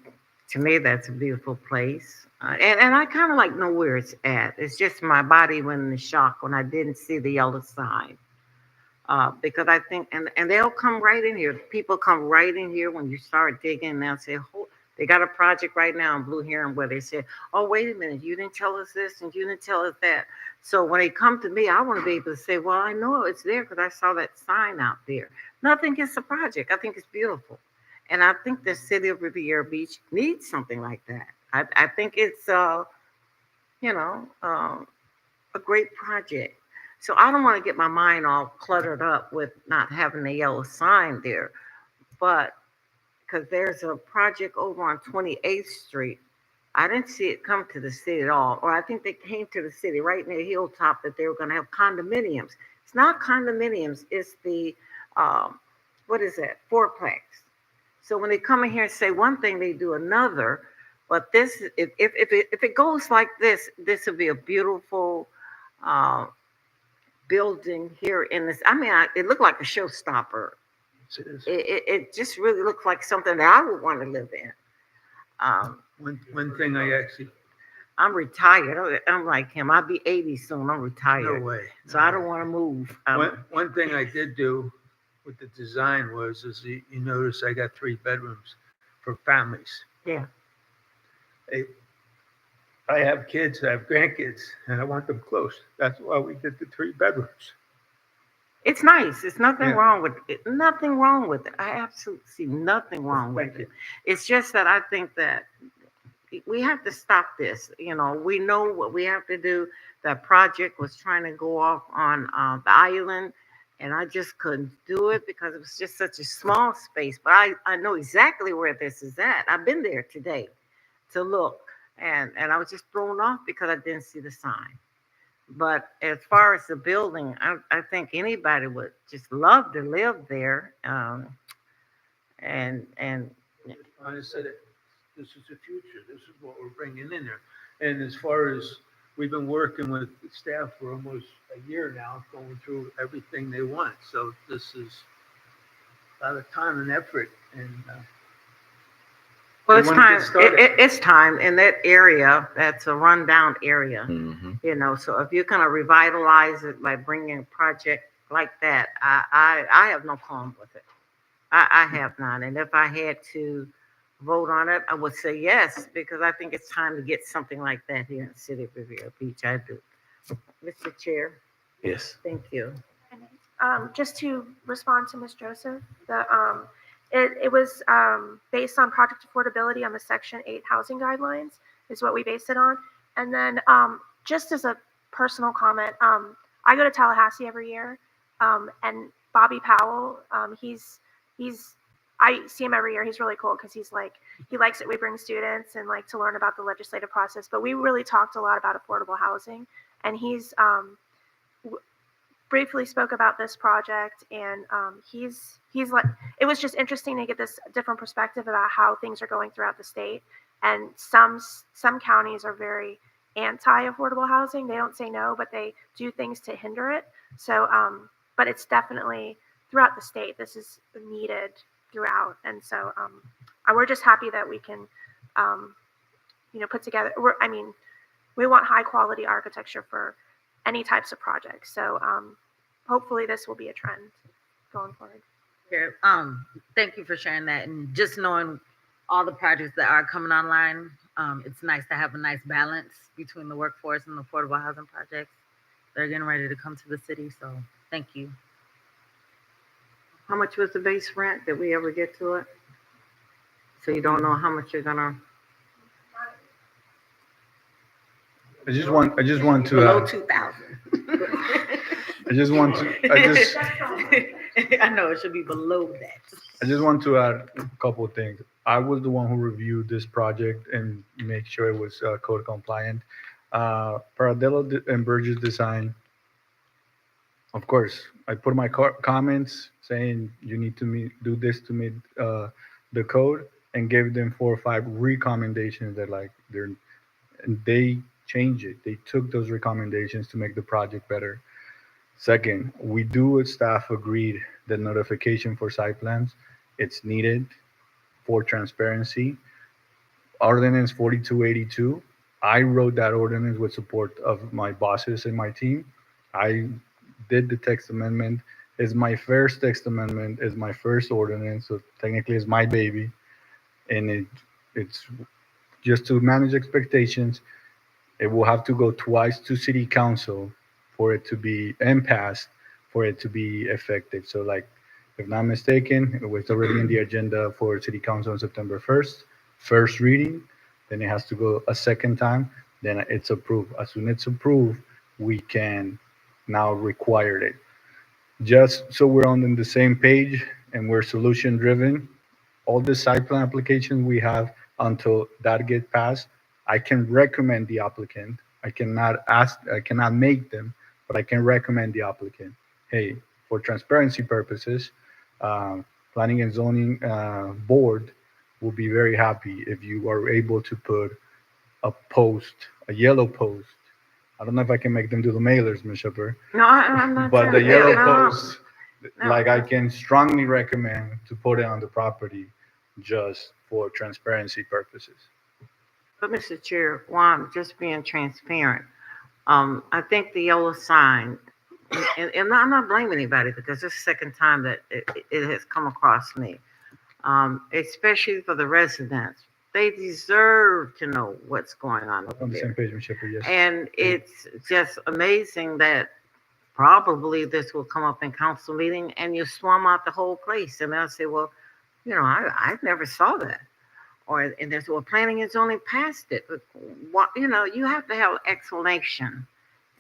to me, that's a beautiful place. And I kind of like know where it's at. It's just my body went in shock when I didn't see the yellow sign. Because I think, and they'll come right in here. People come right in here when you start digging, and they'll say, They got a project right now in Blue Heron where they said, oh, wait a minute, you didn't tell us this and you didn't tell us that. So when they come to me, I want to be able to say, well, I know it's there because I saw that sign out there. Nothing against the project. I think it's beautiful. And I think the city of Riviera Beach needs something like that. I think it's, a great project. So I don't want to get my mind all cluttered up with not having the yellow sign there. But because there's a project over on 28th Street, I didn't see it come to the city at all. Or I think they came to the city right near Hilltop that they were going to have condominiums. It's not condominiums. It's the, what is that? Fourplex. So when they come in here and say one thing, they do another. But this, if it goes like this, this would be a beautiful building here in this. I mean, it looked like a showstopper. It just really looks like something that I would want to live in. One thing I actually. I'm retired. I'm like him. I'll be 80 soon. I'm retired. No way. So I don't want to move. One thing I did do with the design was, you notice I got 3 bedrooms for families. Yeah. I have kids, I have grandkids, and I want them close. That's why we did the 3 bedrooms. It's nice. It's nothing wrong with it. Nothing wrong with it. I absolutely see nothing wrong with it. It's just that I think that we have to stop this. You know, we know what we have to do. That project was trying to go off on the island, and I just couldn't do it because it was just such a small space. But I know exactly where this is at. I've been there today to look, and I was just thrown off because I didn't see the sign. But as far as the building, I think anybody would just love to live there. And I said, this is the future. This is what we're bringing in there. And as far as we've been working with staff for almost a year now, going through everything they want. So this is a lot of time and effort. And well, it's time. It's time in that area. That's a rundown area, you know. So if you're gonna revitalize it by bringing a project like that, I have no problem with it. I have none. And if I had to vote on it, I would say yes, because I think it's time to get something like that here in the city of Riviera Beach. I do. Mr. Chair. Yes. Thank you. Just to respond to Ms. Joseph, it was based on project affordability on the Section 8 housing guidelines is what we based it on. And then just as a personal comment, I go to Tallahassee every year, and Bobby Powell, I see him every year. He's really cool because he likes it. We bring students and like to learn about the legislative process, but we really talked a lot about affordable housing, and he's briefly spoke about this project, and he's like, it was just interesting to get this different perspective about how things are going throughout the state. And some counties are very anti-affordable housing. They don't say no, but they do things to hinder it. So, but it's definitely throughout the state. This is needed throughout, and so we're just happy that we can, put together. We want high quality architecture for any types of projects. So hopefully this will be a trend going forward. Yeah, thank you for sharing that. And just knowing all the projects that are coming online, it's nice to have a nice balance between the workforce and the affordable housing projects that are getting ready to come to the city. So thank you. How much was the base rent? Did we ever get to it? So you don't know how much you're gonna. I just want to. Below 2,000. I know it should be below that. I just want to add a couple of things. I was the one who reviewed this project and make sure it was code compliant. Paradello and Burgess Design. Of course, I put my comments saying you need to do this to meet the code, and gave them 4 or 5 recommendations that they changed it. They took those recommendations to make the project better. Second, we do as staff agreed that notification for site plans, it's needed for transparency. Ordinance 4282, I wrote that ordinance with support of my bosses and my team. I did the text amendment. It's my first text amendment, it's my first ordinance, so technically it's my baby. And it's just to manage expectations. It will have to go twice to city council for it to be and passed for it to be effective. So like, if not mistaken, it was already in the agenda for city council on September 1st, first reading, then it has to go a second time, then it's approved. As soon as it's approved, we can now require it. Just so we're on the same page and we're solution driven, all the site plan applications we have until that get passed, I can recommend the applicant. I cannot make them, but I can recommend the applicant. Hey, for transparency purposes, planning and zoning board will be very happy if you are able to put a post, a yellow post. I don't know if I can make them do the mailers, Ms. Shepherd, No, I'm not. but trying the to- yellow no, post, no. like I can strongly recommend to put it on the property just for transparency purposes. But Mr. Chair, while I'm just being transparent, I think the yellow sign, and I'm not blaming anybody because this is the second time that it has come across me, especially for the residents. They deserve to know what's going on over On the there. same page, Ms. Shepherd, yes. And it's just amazing that probably this will come up in council meeting and you swam out the whole place. And they'll say, well, I never saw that. And there's, well, planning and zoning passed it. But what, you have to have explanation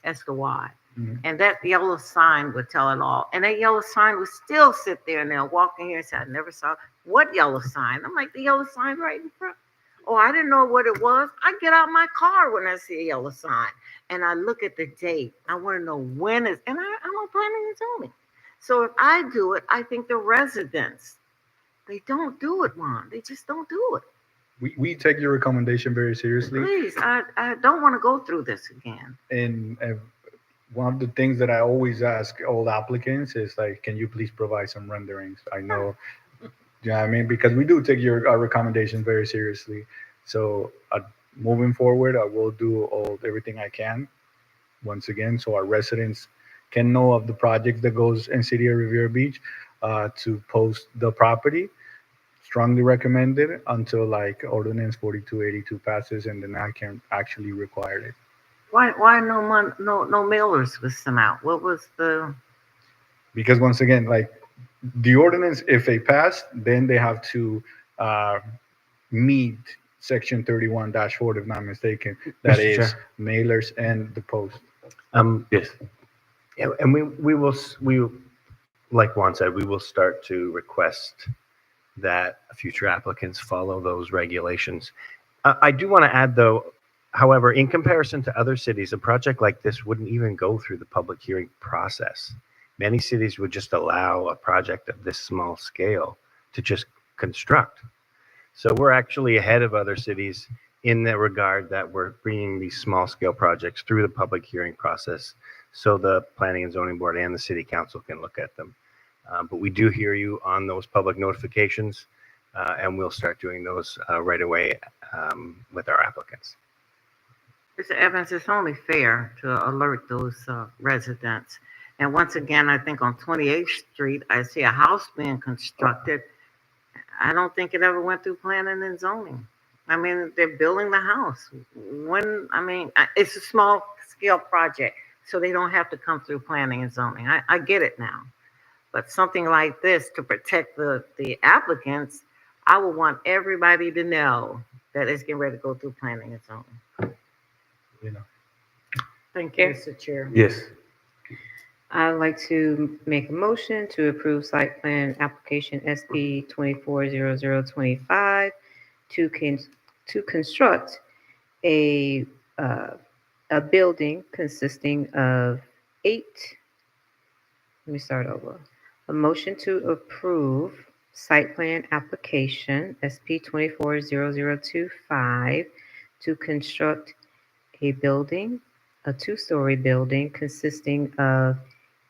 as to why. Mhm. And that yellow sign would tell it all. And that yellow sign would still sit there and they'll walk in here and say, I never saw what yellow sign. I'm like, the yellow sign right in front. Oh, I didn't know what it was. I get out my car when I see a yellow sign and I look at the date. I want to know when it's, and I'm on planning and zoning. So if I do it, I think the residents, they don't do it, Juan. They just don't do it. We take your recommendation very seriously. Please, I don't want to go through this again. And one of the things that I always ask all applicants is like, can you please provide some renderings? I know, you know what I mean? Because we do take our recommendations very seriously. So moving forward, I will do everything I can, once again, so our residents can know of the project that goes in City of Riviera Beach, to post the property. Strongly recommended until like ordinance 4282 passes, and then I can actually require it. Why no mailers was sent out? What was the? Because once again, like the ordinance, if they pass, then they have to meet section 31-4, if not mistaken. That Mr. is Chair. mailers and the post. Yes. Yeah, and we will, like Juan said, we will start to request that future applicants follow those regulations. I do want to add, though, however, in comparison to other cities, a project like this wouldn't even go through the public hearing process. Many cities would just allow a project of this small scale to just construct. So we're actually ahead of other cities in that regard, that we're bringing these small scale projects through the public hearing process so the Planning and Zoning Board and the City Council can look at them. But we do hear you on those public notifications, and we'll start doing those right away with our applicants. Mr. Evans, it's only fair to alert those residents. And once again, I think on 28th Street, I see a house being constructed. I don't think it ever went through planning and zoning. I mean, they're building the house. It's a small scale project, so they don't have to come through planning and zoning. I get it now. But something like this to protect the applicants, I would want everybody to know that it's getting ready to go through planning and zoning. You know. Thank you, Yeah. Mr. Chair. Yes. I'd like to make a motion to approve site plan application SP 240025 to construct a building consisting of 8. Let me start over. A motion to approve site plan application SP 240025 to construct a building, a 2-story building consisting of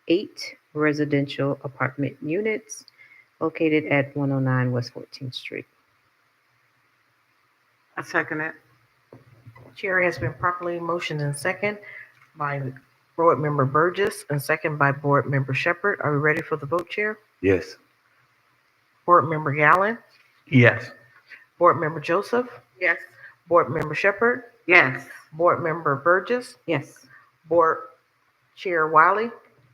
8 residential apartment units located at 109 West 14th Street. I second it. Chair has been properly motioned and second by Board Member Burgess and second by Board Member Shepherd. Are we ready for the vote, Chair? Yes. Board Member Gallen, Yes. Board Member Joseph, Yes. Board Member Shepherd, Yes. Board Member Burgess, Yes. Board Chair Wiley.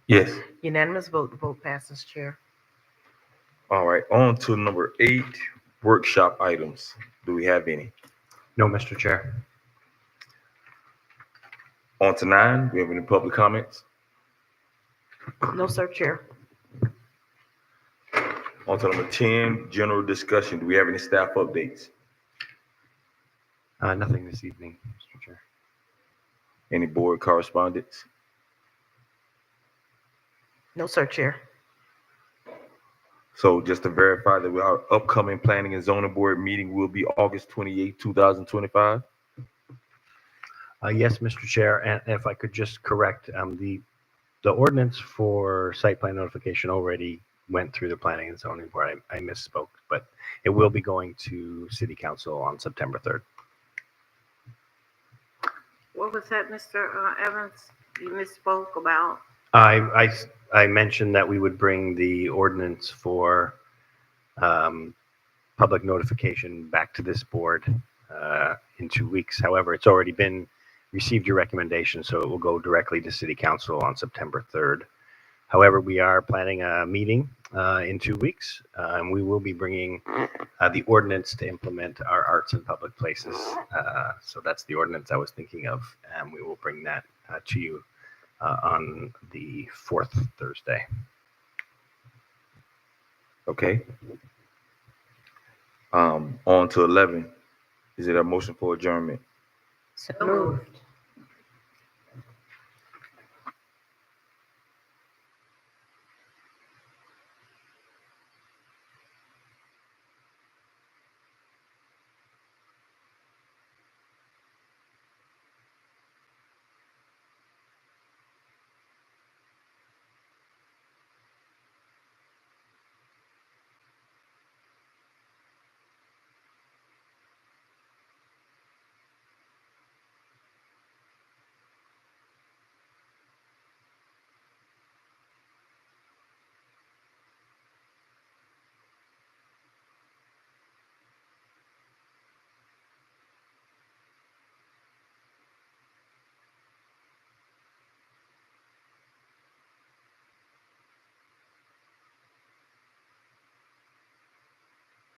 Yes. Unanimous vote, the vote passes, Chair. All right, on to number 8, workshop items. Do we have any? No, Mr. Chair. On to 9, do we have any public comments? No, sir, Chair. On to number 10, general discussion. Do we have any staff updates? Nothing this evening, Mr. Chair. Any board correspondence? No, sir, Chair. So just to verify that our upcoming planning and zoning board meeting will be August 28, 2025. Yes, Mr. Chair, and if I could just correct, the ordinance for site plan notification already went through the planning and zoning board. I misspoke, but it will be going to city council on September 3rd. What was that, Mr. Evans? You misspoke about? I mentioned that we would bring the ordinance for public notification back to this board in 2 weeks. However, it's already been received your recommendation, so it will go directly to city council on September 3rd. However, we are planning a meeting in 2 weeks, and we will be bringing the ordinance to implement our arts in public places. So that's the ordinance I was thinking of, and we will bring that to you on the 4th Thursday. Okay. On to 11. Is it a motion for adjournment? So moved.